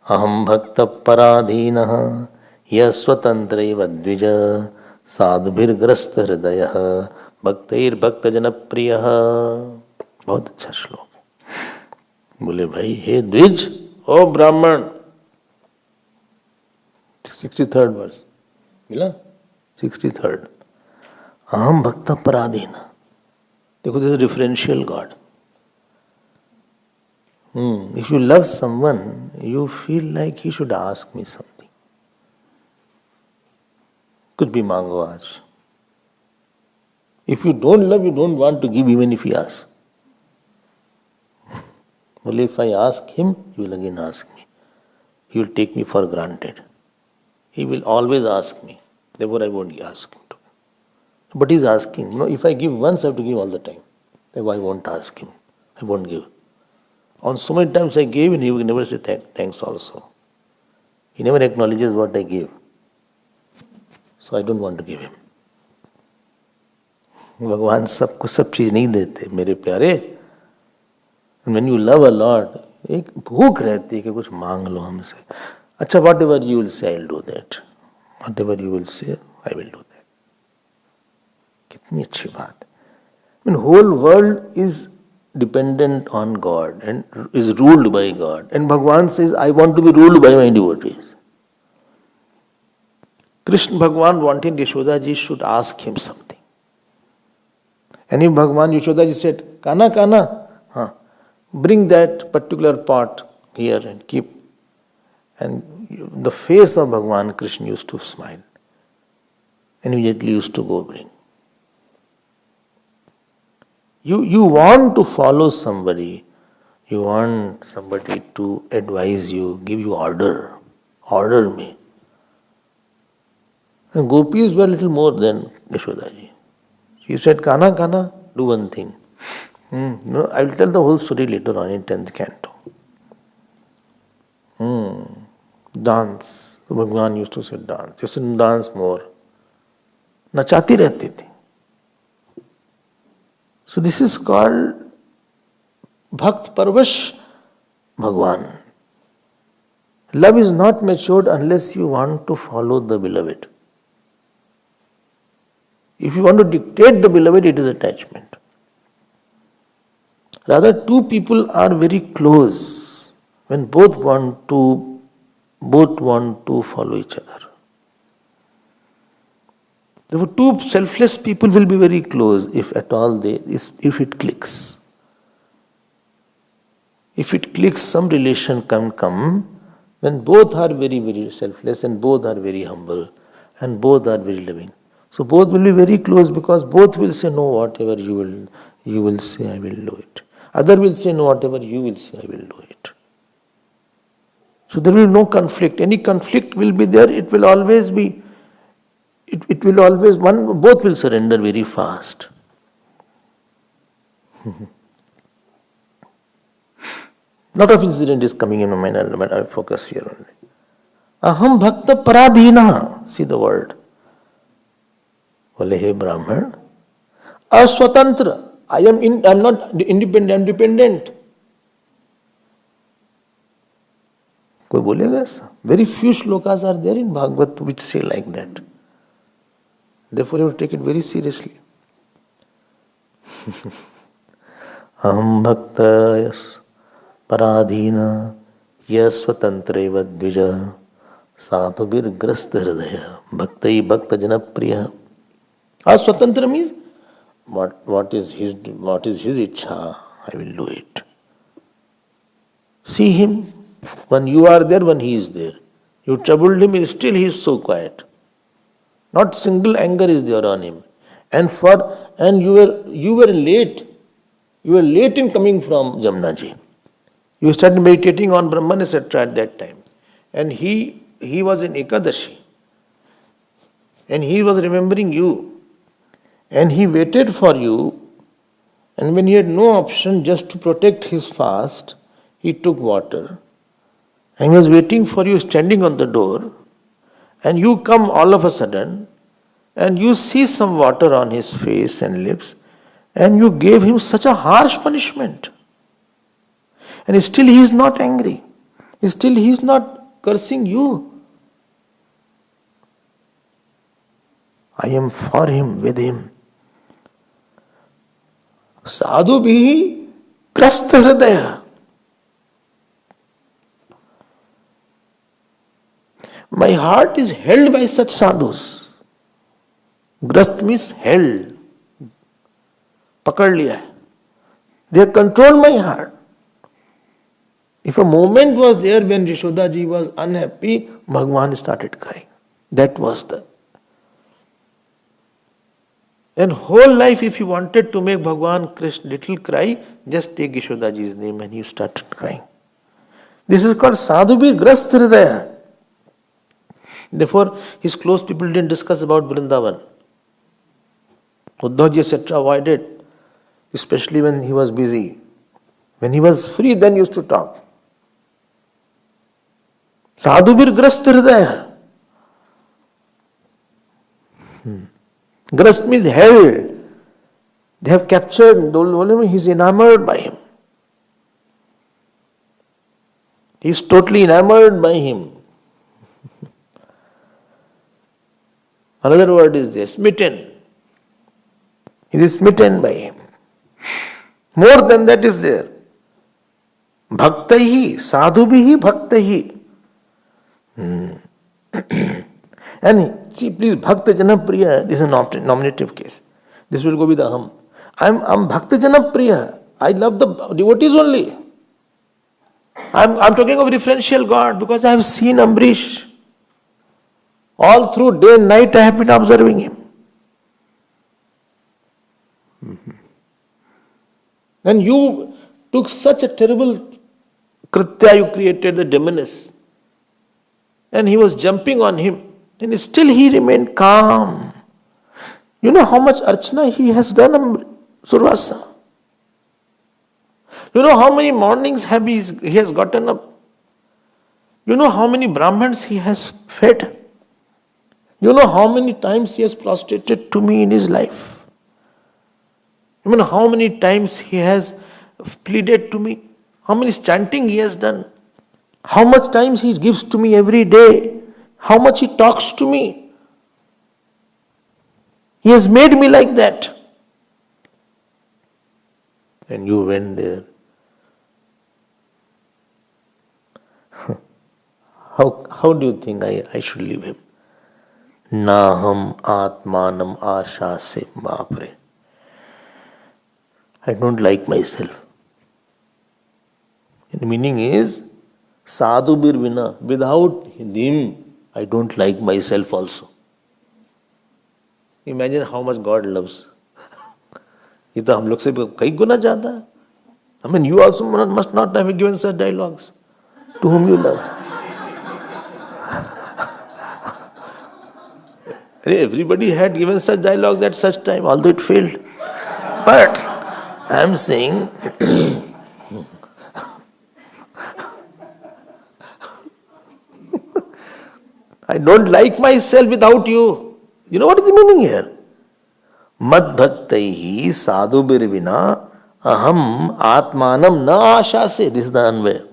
Aham bhakta paradhinaha yaswatantraiva dvija sadhubhir grasta hridayah bhaktair bhakta janapriyaha. बहुत अच्छा श्लोक. बोले भाई हे द्विज, ओ ब्राह्मण. 63rd verse. मिला? 63rd. Aham bhakta paradhina. देखो, this is a differential God. If you love someone, you feel like he should ask me something. कुछ भी मांगो आज. If you don't love, you don't want to give even if he asks. Only if I ask him, he will again ask me. He will take me for granted. He will always ask me. Therefore, I won't ask him to. But he's asking. No, if I give once, I have to give all the time. Therefore, I won't ask him. I won't give. On so many times I gave and he will never say thanks also. He never acknowledges what I gave. So I don't want to give him. भगवान सबको सब चीज नहीं देते मेरे प्यारे. And when you love a lot, एक भूख रहती है कि कुछ मांग लो हमसे. अच्छा, whatever you will say, I'll do that. Whatever you will say, I will do that. कितनी अच्छी बात है. I mean, whole world is dependent on God and is ruled by God. And Bhagavan says, I want to be ruled by my devotees. Krishna Bhagavan wanted Yashodaji should ask him something. And if Bhagavan Yashodaji said, Kana, bring that particular pot here and keep. And the face of Bhagavan Krishna used to smile. And immediately used to go bring. You want to follow somebody. You want somebody to advise you, give you order. Order me. And gopis were little more than Yashodaji. She said, Kana, Kana, do one thing. No, I will tell the whole story later on in 10th canto. Dance. So Bhagwan used to say dance. You should dance more. Nachati rehti thi. So this is called Bhakt Parvash Bhagwan. Love is not matured unless you want to follow the beloved. If you want to dictate the beloved, it is attachment. Rather, two people are very close when both want to follow each other. Therefore, two selfless people will be very close if at all if it clicks. If it clicks, some relation can come when both are very, very selfless and both are very humble and both are very loving. So both will be very close because both will say, no, whatever you will say, I will do it. Other will say, no, whatever you will say, I will do it. So there will be no conflict. Any conflict will be there, it will always be, both will surrender very fast. Lot of incident is coming in my mind, but I focus here only. Aham bhakta paradhina. See the word. Bole he Brahman. Aswatantra. I am not independent, I am dependent. कोई बोलेगा ऐसा? Very few shlokas are there in Bhagavad which say like that. Therefore you have to take it very seriously. Aham bhakta paradhina yasvatantreva dvija satubir grasta hridaya bhaktai bhakta janapriya. Aswatantra means what is his ichha, I will do it. See him when you are there, when he is there. You troubled him, still he is so quiet. Not single anger is there on him. And you were late. You were late in coming from Jamnaji. You started meditating on Brahman, etc. at that time. And he was in Ekadashi. And he was remembering you. And he waited for you. And when he had no option just to protect his fast, he took water. And he was waiting for you standing on the door. And you come all of a sudden. And you see some water on his face and lips. And you gave him such a harsh punishment. And still he is not angry. Still he is not cursing you. I am for him, with him. Sadhu bhi krasta hridaya. My heart is held by such sadhus. Grast means held. Pakad liya hai. They have controlled my heart. If a moment was there when Yashodaji was unhappy, Bhagwan started crying. That was the. And whole life, if you wanted to make Bhagwan Krishna little cry, just take Yashodaji's name and you started crying. This is called Sadhubhi Grast Hridaya. Therefore, his close people didn't discuss about Vrindavan. Uddhavji etc. avoided, especially when he was busy. When he was free, then he used to talk. Sadhubhir Grast Hridaya. Grast means held. They have captured, he is enamored by him. He is totally enamored by him. Another word is there, smitten. He is smitten by him. More than that is there. Bhaktaihi, sadhubhihi bhaktahi. And see, please, Bhakta Jana Priya is a nominative case. This will go with aham. I'm Bhakta Jana Priya. I love the devotees only. I'm talking of referential God because I have seen Ambarish. All through day and night I have been observing him. And you took such a terrible kritya, you created the demoness. And he was jumping on him. And still he remained calm. You know how much archana he has done, Survasa? You know how many mornings he has gotten up? You know how many Brahmins he has fed? You know how many times he has prostrated to me in his life? You know how many times he has pleaded to me? How many chanting he has done? How much time he gives to me every day? How much he talks to me? He has made me like that. And you went there. How do you think I should leave him? Naham atmanam ashase bapre. I don't like myself. And the meaning is, sadhu bir vina, without him, I don't like myself also. Imagine how much God loves. ये तो हम लोग से कई गुना ज़्यादा है. I mean, you also must not have given such dialogues to whom you love. Everybody had given such dialogues at such time, although it failed. But I am saying, I don't like myself without you. You know what is the meaning here? Mad bhaktaihi sadhu birvina aham atmanam na ashase. This is the anvay.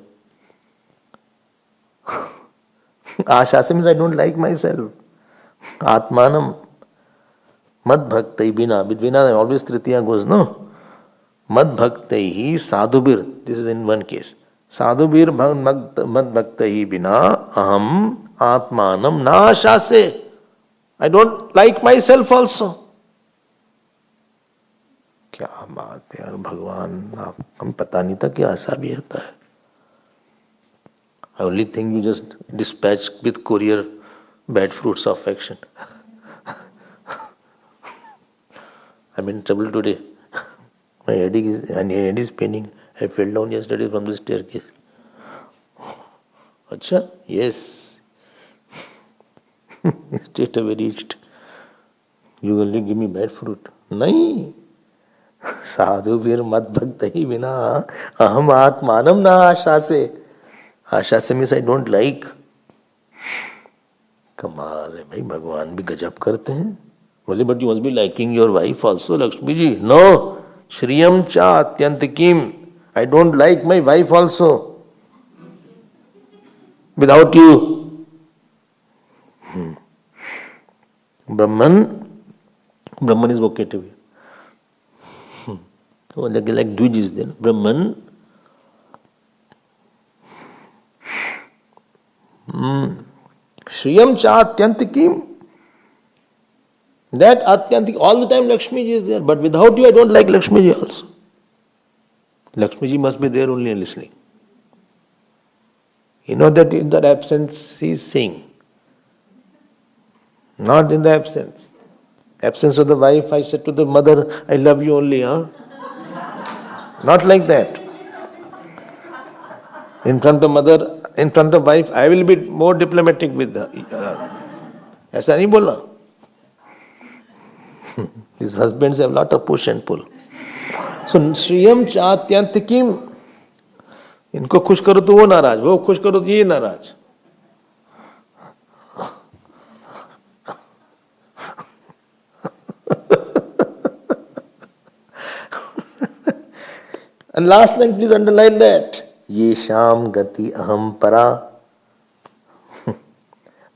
Ashase means I don't like myself. Atmanam. Mad bhaktai bina. With bina always tritiya goes, no? Mad bhaktaihi sadhubir. This is in one case. Sadhubir mad bhaktaihi bina aham atmanam na ashase. I don't like myself also. क्या बात है यार भगवान, आप हम पता नहीं था कि ऐसा भी होता है. I only think you just dispatch with courier bad fruits of affection. I'm in trouble today. My head is paining. I fell down yesterday from the staircase. Acha? Yes. Straight away reached. You only give me bad fruit. Nahi. साधु फिर मत भक्त ही बिना अहम आत्मानम ना आशा से. आशा से means I don't like. कमाल है भाई, भगवान भी गजब करते हैं. बोले but you must be liking your wife also Lakshmi ji. No, श्रियम चा अत्यंत किम. I don't like my wife also without you. Brahman is vocative. So like Dvij is there. Brahman. Shriyam cha atyantikim. That atyantik, all the time Lakshmi ji is there. But without you I don't like Lakshmi ji also. Lakshmi ji must be there only and listening. You know that in that absence he is saying. Not in the absence. Absence of the wife, I said to the mother, I love you only, huh? Not like that. In front of mother, in front of wife, I will be more diplomatic with her. ऐसा नहीं बोला. His husbands have lot of push and pull. So श्रियम चात्यांतिकीम. इनको खुश करो तो वो नाराज, वो खुश करो तो ये नाराज. And last line, please underline that. Yesham gati aham para.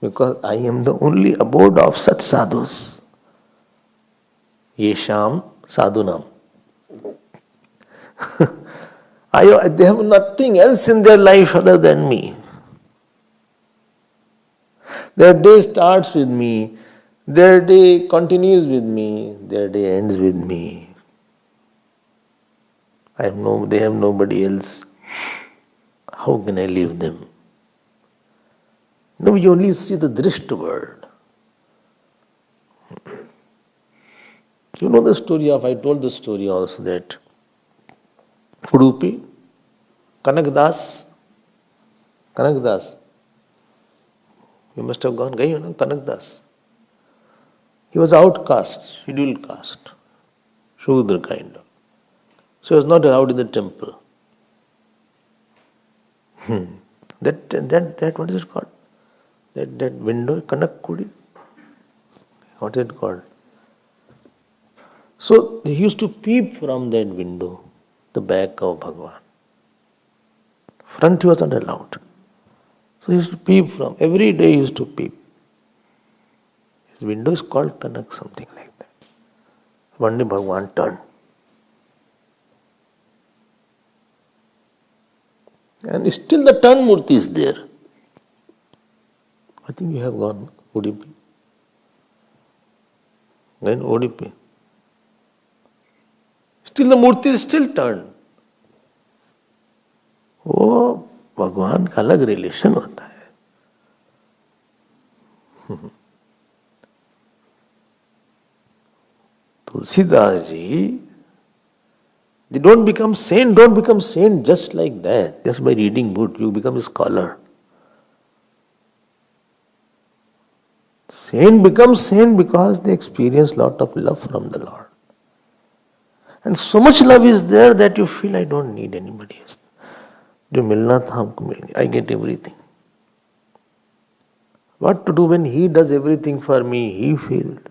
Because I am the only abode of such sadhus. Yesham sadhunam. They have nothing else in their life other than me. Their day starts with me. Their day continues with me. Their day ends with me. They have nobody else. How can I leave them? No, you only see the drishta word. You know the story of, I told the story also that Udupi, Kanakdas. Kanakdas. You must have gone, Kanakdas. He was outcast, scheduled caste, Shudra kind of. So he was not allowed in the temple. That what is it called? That window, Kanakudi? What is it called? So he used to peep from that window, the back of Bhagavan. Front he was not allowed. So he used to peep from, every day he used to peep. His window is called Kanak, something like that. One day Bhagavan turned. And still the turn murti is there. I think you have gone, Udupi. Then Udupi. Still the murti is still turned. वो भगवान का अलग relation होता है. Tulsidas ji, they don't become saint just like that, just by reading book, you become a scholar. Saint becomes saint because they experience lot of love from the Lord. And so much love is there that you feel I don't need anybody else. जो मिलना था हमको मिल गया. I get everything. What to do when he does everything for me? He failed.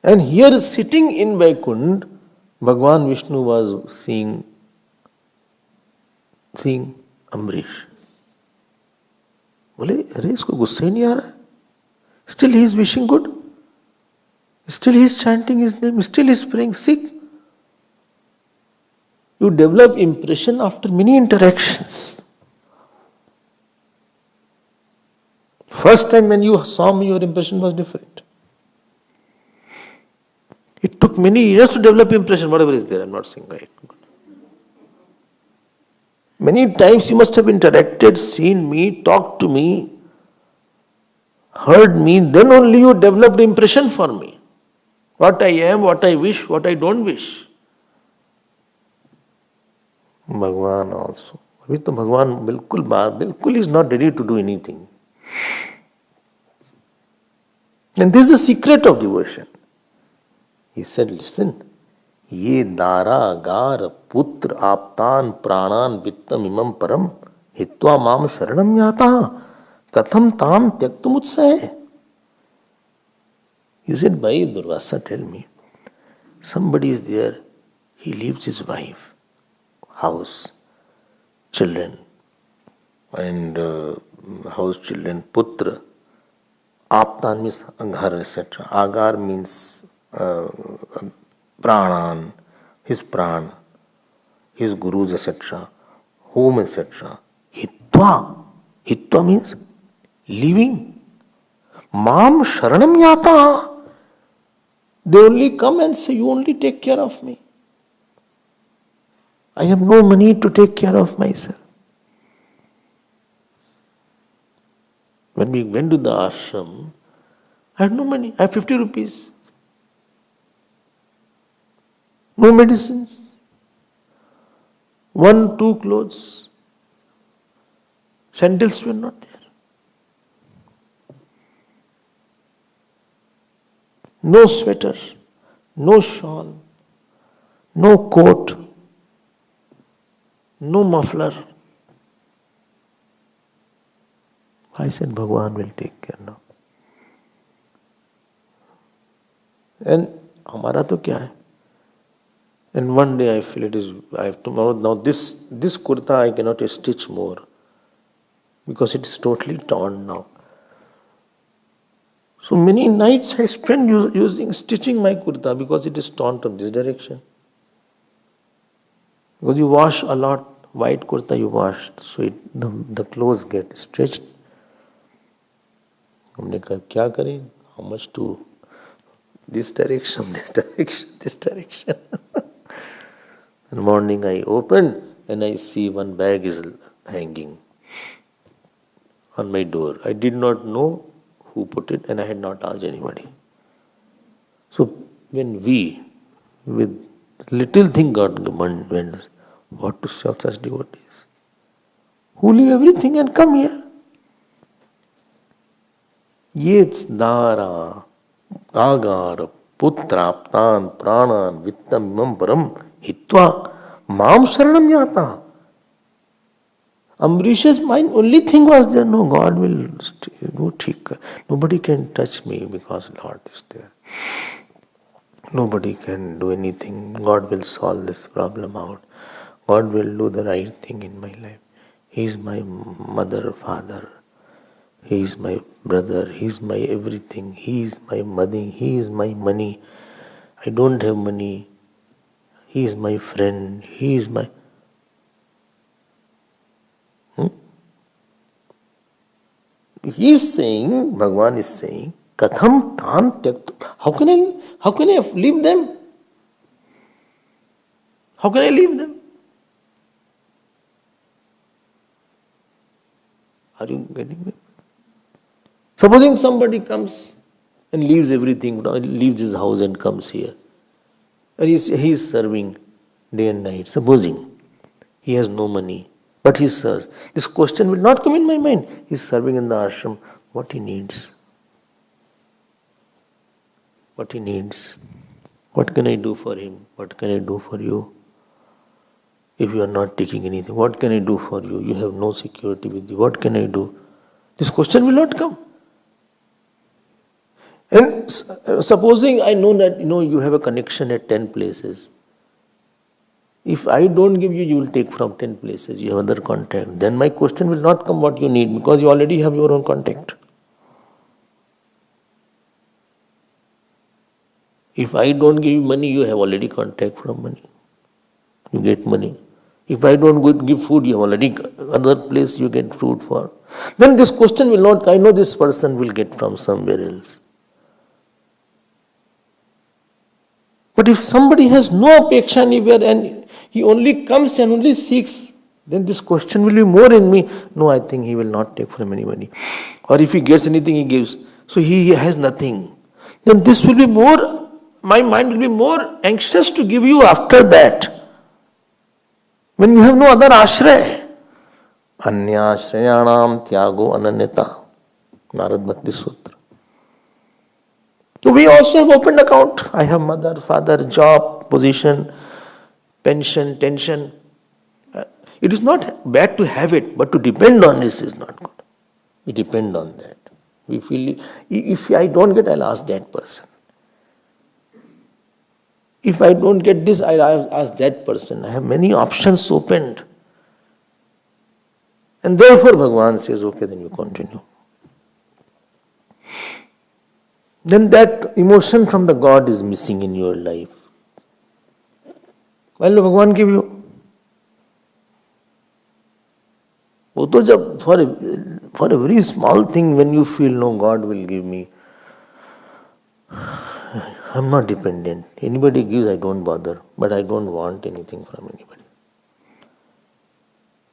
And here sitting in Vaikunth, Bhagavan Vishnu was seeing Ambarish. बोले अरे इसको गुस्सा ही नहीं आ रहा है. Still he is wishing good. Still he is chanting his name. Still he is praying. Sick. You develop impression after many interactions. First time when you saw me, your impression was different. It took many years to develop impression, whatever is there, I'm not saying right. Many times you must have interacted, seen me, talked to me, heard me, then only you developed impression for me. What I am, what I wish, what I don't wish. Bhagavan also. अभी तो भगवान बिल्कुल is not ready to do anything. And this is the secret of devotion. He said, listen, ये दारा गार पुत्र आप्तान प्राणान वित्तम इमं परम हित्वा माम शरणम याता कथम ताम त्यक्तुम उत्साहे. He said, Bhai Durvasa, tell me, somebody is there, he leaves his wife, house, children, and house, children, putra. Aptan means aghar, etc. Agar means pranan, his pran, his gurus, etc. Home, etc. Hitva means leaving. Mam sharanam yata. They only come and say, you only take care of me. I have no money to take care of myself. When we went to the ashram, I had no money. I have 50 rupees. No medicines. 1, 2 clothes. Sandals were not there. No sweater, no shawl, no coat, no muffler. I said, Bhagavan will take care now. And हमारा तो क्या है? And one day I feel it is, I have tomorrow, now this kurta I cannot stitch more because it is totally torn now. So many nights I spend stitching my kurta because it is torn to this direction. Because you wash a lot, white kurta you wash, so the clothes get stretched. हमने कहा क्या करें? How much to this direction, this direction, this direction. In the morning I open and I see one bag is hanging on my door. I did not know who put it and I had not asked anybody. So when we, with Little thing God went. What to say of such devotees? Who leave everything and come here? Yets dara agara putraptan pranan vittam imam param hitva mam sharanam yata. Ambarish's mind only thing was there, no, God will do thik. Nobody can touch me because Lord is there. Nobody can do anything. God will solve this problem out. God will do the right thing in my life. He is my mother, father. He is my brother. He is my everything. He is my money. He is my money. I don't have money. He is my friend. He is my... He is saying, Bhagavan is saying, Katham tam tyaktu. How can I leave them? How can I leave them? Are you getting me? Supposing somebody comes and leaves everything, leaves his house and comes here. And he is serving day and night. Supposing he has no money, but he serves. This question will not come in my mind. He is serving in the ashram. What he needs? What he needs? What can I do for him? What can I do for you? If you are not taking anything, what can I do for you? You have no security with you. What can I do? This question will not come. And supposing I know that you have a connection at 10 places. If I don't give you, you will take from 10 places. You have other contact. Then my question will not come what you need because you already have your own contact. If I don't give you money, you have already contact from money. You get money. If I don't give food, you have already other place you get food for. Then this question will not, I know this person will get from somewhere else. But if somebody has no apeksha anywhere and he only comes and only seeks, then this question will be more in me. No, I think he will not take from anybody. Or if he gets anything, he gives. So he has nothing. Then this will be more, my mind will be more anxious to give you after that. When you have no other ashraya. Anyashrayanam tyago ananyata. Narad Bhakti Sutra. So we also have opened account. I have mother, father, job, position, pension, tension. It is not bad to have it, but to depend on this is not good. We depend on that. We feel, if I don't get, I'll ask that person. If I don't get this, I'll ask that person. I have many options opened. And therefore Bhagavan says, okay, then you continue. Then that emotion from the God is missing in your life. Why will Bhagavan give you? वो तो जब for a very small thing when you feel no God will give me, I'm not dependent. Anybody gives, I don't bother, but I don't want anything from anybody.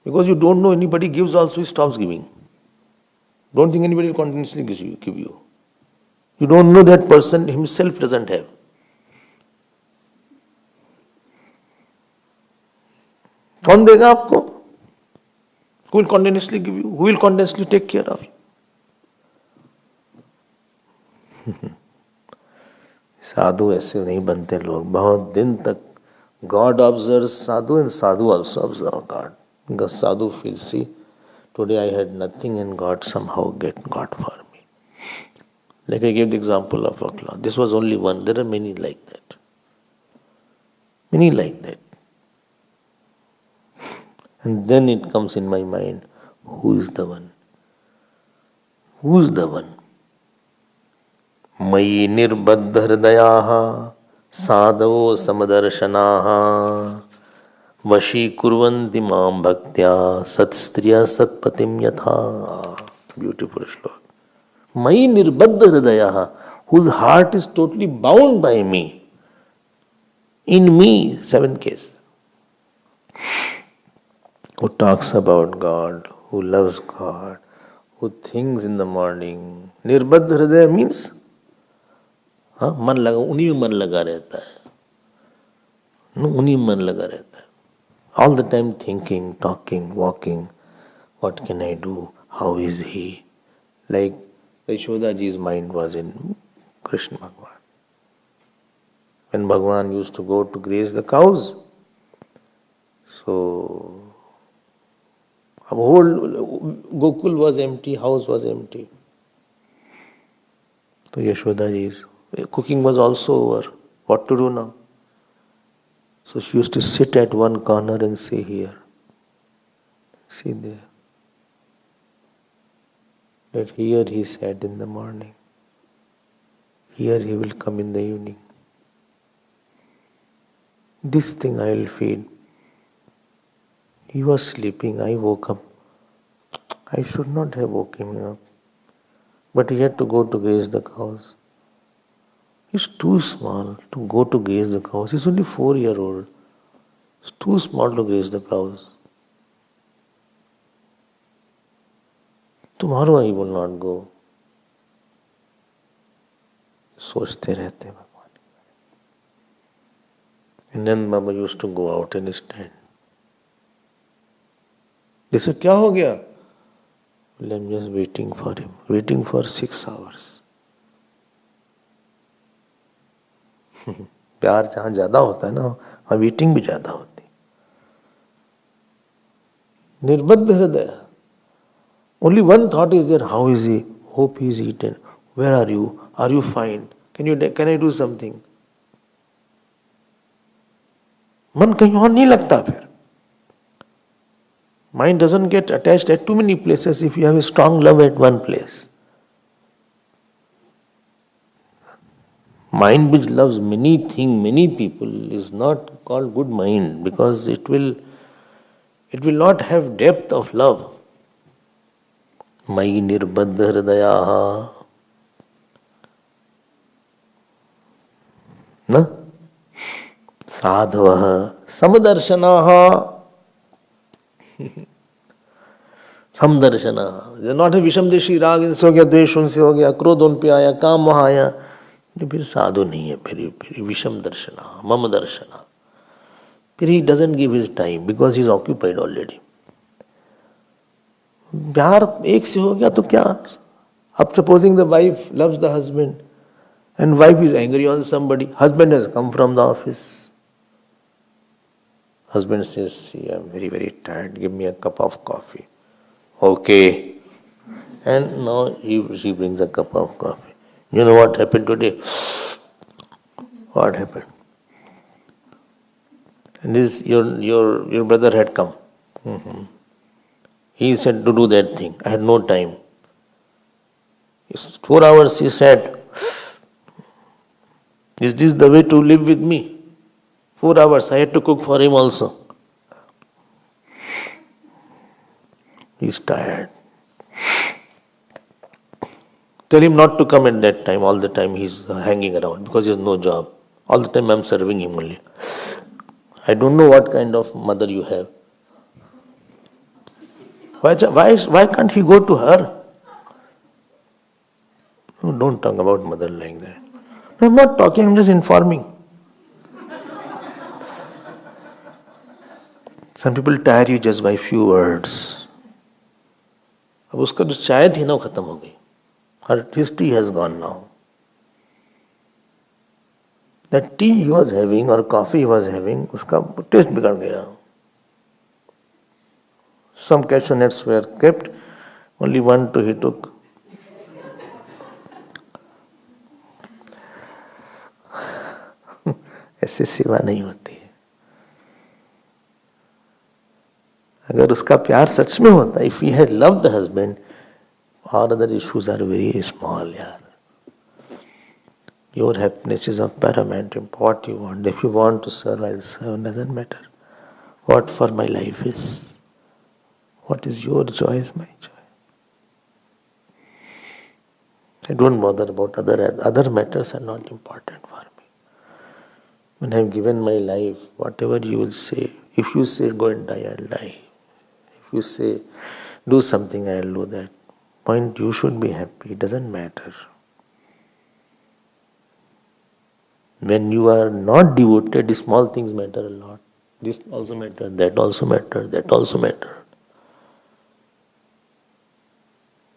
Because you don't know anybody gives also, he stops giving. Don't think anybody will continuously give you. You don't know that person himself doesn't have. कौन देगा आपको? Who will continuously give you? Who will continuously take care of you? साधु ऐसे नहीं बनते लोग. बहुत दिन तक God observes sadhu and sadhu also observe God. Because sadhu feels, see, today I had nothing and God somehow got for me. Like I gave the example of a cloth. This was only one. There are many like that. Many like that. And then it comes in my mind, who is the one? Who is the one? Mayi nirbadha hridayaha sadhavo samadarshanaha vashi kurvanti mam bhaktya satstriya satpatim yatha. Beautiful slok. Mayi nirbadha hridayaha, whose heart is totally bound by me. In me, 7th case. Who talks about God, who loves God, who thinks in the morning. Nirbadha hridaya means मन लगा, उन्हीं में मन लगा रहता है. उन्हीं मन लगा रहता है. All the time thinking, talking, walking. What can I do? How is he? Like Yashoda ji's mind was in Krishna Bhagavan. When Bhagavan used to go to graze the cows, so a whole Gokul was empty, house was empty. So Yashoda ji's cooking was also over. What to do now? So she used to sit at one corner and say, here, see there. That here he sat in the morning. Here he will come in the evening. This thing I will feed. He was sleeping, I woke up. I should not have woken him up. But he had to go to graze the cows. He's too small to go to graze the cows. He's only 4-year-old. He's too small to graze the cows. Tomorrow I will not go. सोचते रहते हैं भगवान. And then Baba used to go out and stand. जैसे क्या हो गया? Well, I'm just waiting for him. Waiting for 6 hours. प्यार जहाँ ज्यादा होता है ना, वहाँ वेटिंग भी ज्यादा होती. निर्बद्ध हृदय. Only one thought is there. How is he? Hope he is eaten. Where are you? Are you fine? Can I do something? मन कहीं और नहीं लगता फिर. Mind doesn't get attached at too many places if you have a strong love at one place. Mind which loves many things, many people is not called good mind because it will not have depth of love. Mai nirbaddha hridayaha. Na? Sadhavaha samdarshanaha. समदर्शना. Not है विषम देशी राग इनसे हो गया, द्वेष उनसे हो गया, क्रोध उन पे आया, काम वहां आया. ये फिर साधु नहीं है. फिर विषम दर्शना, मम दर्शना. फिर he doesn't give his time because he is occupied already. प्यार एक से हो गया तो क्या. अब supposing the wife loves the husband and wife is angry on somebody. Husband has come from the office. Husband says, see, I'm very, very tired. Give me a cup of coffee. Okay. And now she brings a cup of coffee. You know what happened today? What happened? And this, your brother had come. He said to do that thing. I had no time. It's 4 hours he said, is this the way to live with me? 4 hours, I had to cook for him also. He's tired. Tell him not to come at that time. All the time he's hanging around because he has no job. All the time I'm serving him only. I don't know what kind of mother you have. Why can't he go to her? No, don't talk about mother like that. No, I'm not talking, I'm just informing. Some people tire you just by few words. अब उसका जो चाय थी ना वो खत्म हो गई. His tea has gone now. That tea he was having or coffee he was having, उसका taste बिगड़ गया. Some cashew nuts were kept, only 1, 2 he took. ऐसे सेवा नहीं होती. अगर उसका प्यार सच में होता, if he had loved the husband, all other issues are very small. यार. Your happiness is of paramount. What you want. If you want to serve, I'll serve. Doesn't matter. What for my life is. What is your joy is my joy. I don't bother about other matters are not important for me. When I've given my life, whatever you will say, if you say go and die, I'll die. If you say do something, I'll do that. Point, you should be happy. It doesn't matter. When you are not devoted, small things matter a lot. This also matter, that also matter, that also matter.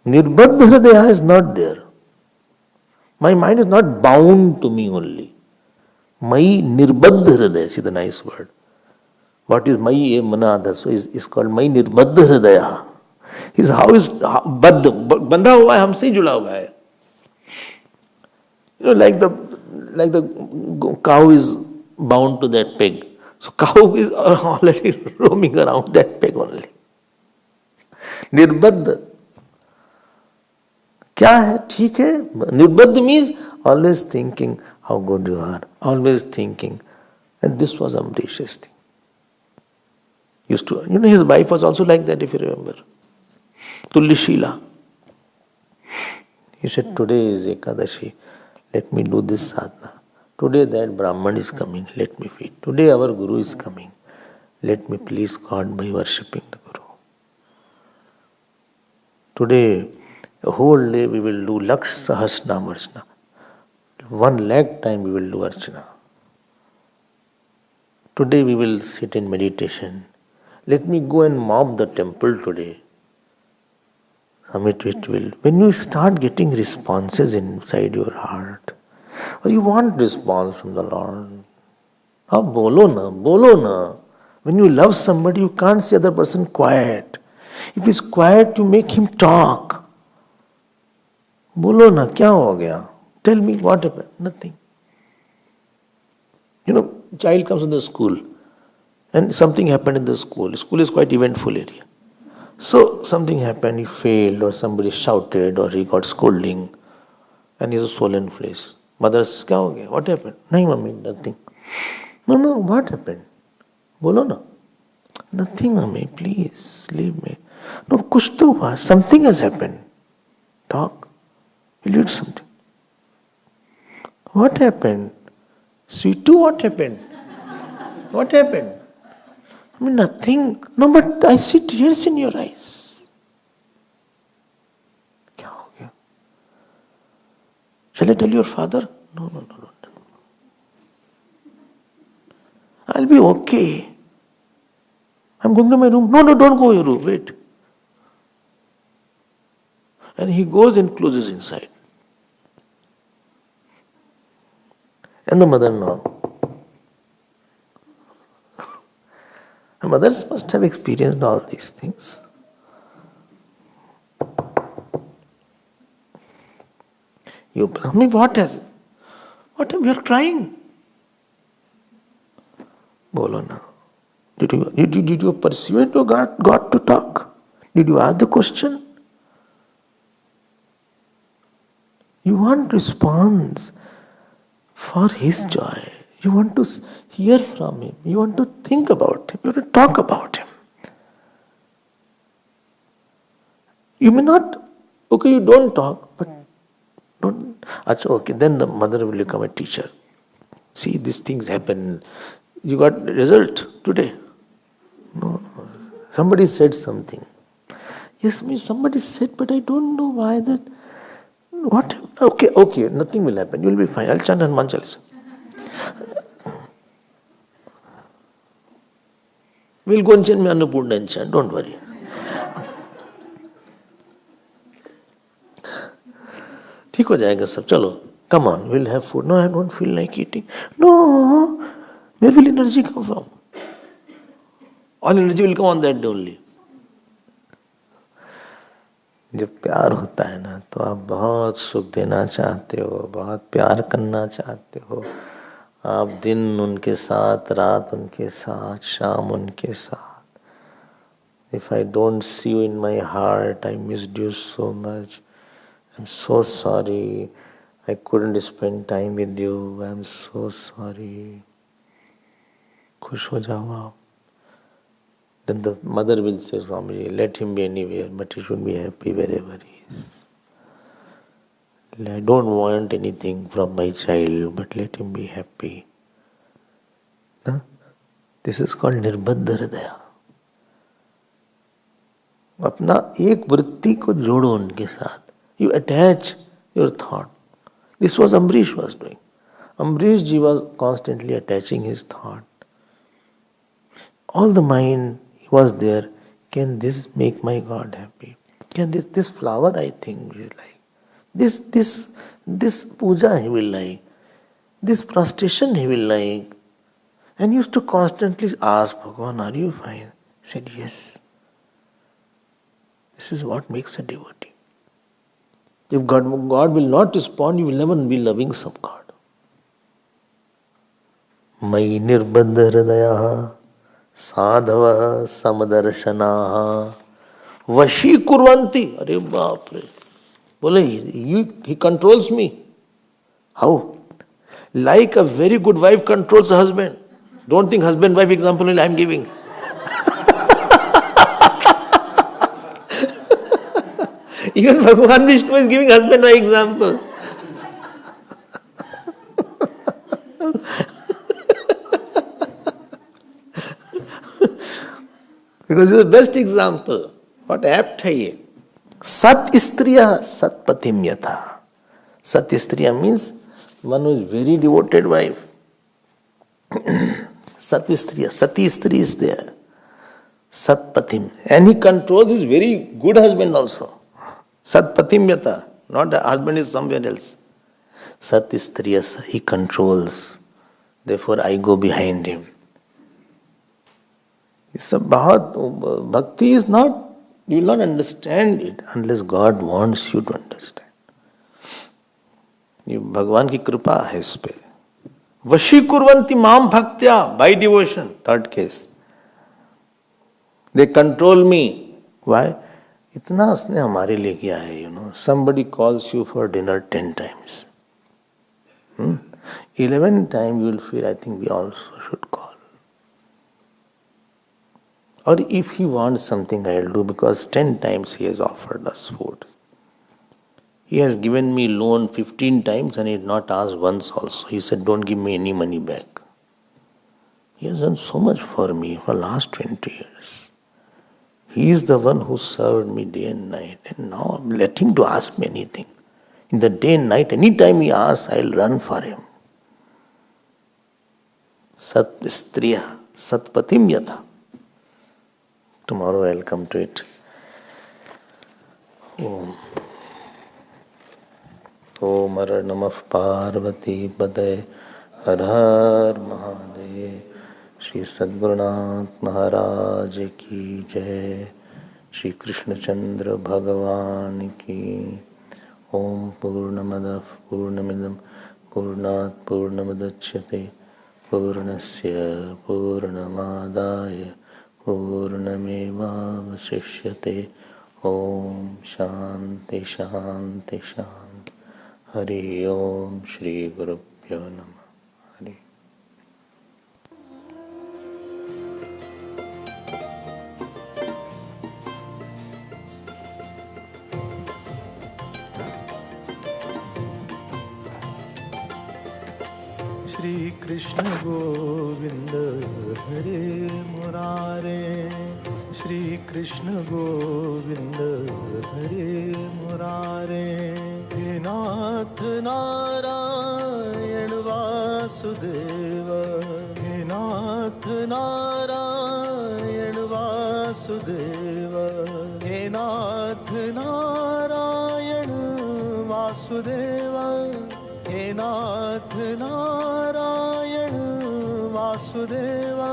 Nirbandha Hridaya is not there. My mind is not bound to me only. Mai Nirbandha Hridaya, see the nice word. What is Mai Manada? So is called Mai Nirbandha Hridaya. His how is बंधा हुआ है, हमसे ही जुड़ा हुआ है. You know, like the cow is bound to that peg. So cow is already roaming around that peg only. Nirbandha. क्या है? ठीक है. Nirbandha means always thinking how good you are. Always thinking. And this was Ambarish's thing. Used to, his wife was also like that, if you remember. Tullishila. He said, today is Ekadashi. Let me do this sadhana. Today that Brahman is coming. Let me feed. Today our Guru is coming. Let me please God by worshipping the Guru. Today, a whole day we will do Laksh Sahasranam Archana. 1 lakh time we will do Archana. Today we will sit in meditation. Let me go and mop the temple today. It will. When you start getting responses inside your heart, or you want response from the Lord, bolo na. When you love somebody, you can't see other person quiet. If he's quiet, you make him talk. Bolo na, kya ho gaya? Tell me what happened. Nothing. Child comes in the school and something happened in the school. School is quite eventful area. So something happened, he failed or somebody shouted or he got scolding and he has a swollen face. Mother says, kya ho gaya? What happened? Nahi mummy, nothing. No, what happened? Bolo na. Nothing mummy, please leave me. No, kuch to hua. Something has happened. Talk. Will you do something? What happened? Sweetu, what happened? What happened? Nothing. No, but I see tears in your eyes. Kya ho gaya? Shall I tell your father? No. I'll be okay. I'm going to my room. No, don't go your room. Wait. And he goes and closes inside. And the mother knows. Mothers must have experienced all these things. What you're crying? Bolo na. Did you persuade your God to talk? Did you ask the question? You want response for His joy. You want to hear from Him. You want to think about Him. You want to talk about Him. You may not, you don't talk, but don't. Okay, then the mother will become a teacher. See, these things happen. You got result today. No. Somebody said something. Yes, somebody said, but I don't know why that. What? Okay, nothing will happen. You will be fine. I'll chant Hanuman Chalisa. We'll go and chant Annapurna and chant. Don't worry. ठीक हो जाएगा सब. चलो, come on, we'll have food. No, I don't feel like eating. No, where will energy come from? All energy will come on that day only. जब प्यार होता है ना, तो आप बहुत सुख देना चाहते हो, बहुत प्यार करना चाहते हो. आप दिन उनके साथ, रात उनके साथ, शाम उनके साथ. If I don't see you in my heart, I missed you so much. I'm so sorry. I couldn't spend time with you. I'm so sorry. खुश हो जाओ आप. Then the mother will say, Swami, let him be anywhere, but he should be happy wherever he is. I don't want anything from my child, but let him be happy. No? This is called Nirbandha Hridaya. अपना एक वृत्ति को जोड़ो उनके साथ. You attach your thought. This was Ambarish was doing. Ambarish ji was constantly attaching his thought. All the mind was there. Can this make my God happy? Can this flower I think he will like? This puja he will like. This prostration he will like. And used to constantly ask Bhagavan, are you fine? He said, yes. This is what makes a devotee. If God will not respond, you will never be loving some God. Mai nirbandha hridaya sadhava samadarshanaha vashi kurvanti. Arey baapre. Bole, he controls me. How? Like a very good wife controls a husband. Don't think husband-wife example I am giving. Even Bhagavan Vishnu is giving husband-wife example. Because it's the best example. What apt hai ye? Sat istriya sat patim yatha. Sat istriya means one who is very devoted wife. Sat istriya, sati istri is there. Sat patim. And he controls his very good husband also. Sat patim yata. Not the husband is somewhere else. Sat istriya, he controls. Therefore I go behind him. It's a bhakti is not, you will not understand it unless God wants you to understand. ये भगवान की कृपा है इस पे. वशी कुर्वन्ति माम भक्त्या, by devotion. Third case. They control me. Why? इतना उसने हमारे लिए किया है, Somebody calls you for dinner 10 times. 11 times you will feel, I think we also should call. Or if he wants something, I will do, because 10 times he has offered us food. He has given me loan 15 times and he did not ask once also. He said, don't give me any money back. He has done so much for me for the last 20 years. He is the one who served me day and night. And now I'm letting him to ask me anything. In the day and night, anytime he asks, I'll run for him. Sat istriya, sat patim yatha. Tomorrow I'll come to it. Om Har Namah Parvati Padai Har Har Mahadev. Shri Sadgurunath Maharaj ki Jai. Shri Krishna Chandra Bhagavan ki. Om Purnamadav Purnamidam Purnat Purnamadachyate Purnasya Purnamadaya Purnameva Vasishyate. Om Shanti Shanti Shanti. Hari Om Shri Gurubhyo Namah. Hari. Shri Krishna Govinda Hare Murare. Shri Krishna Govinda Hare Murare. He Nath Narayan Vasudeva. He Nath Narayan Vasudeva. He Nath Narayan Vasudeva. He Nath Narayan Vasudeva.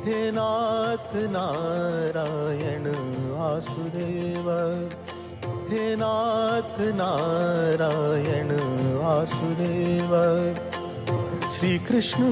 He Nath Narayan Vasudeva. He Nath Narayan Vasudeva. Shri Krishna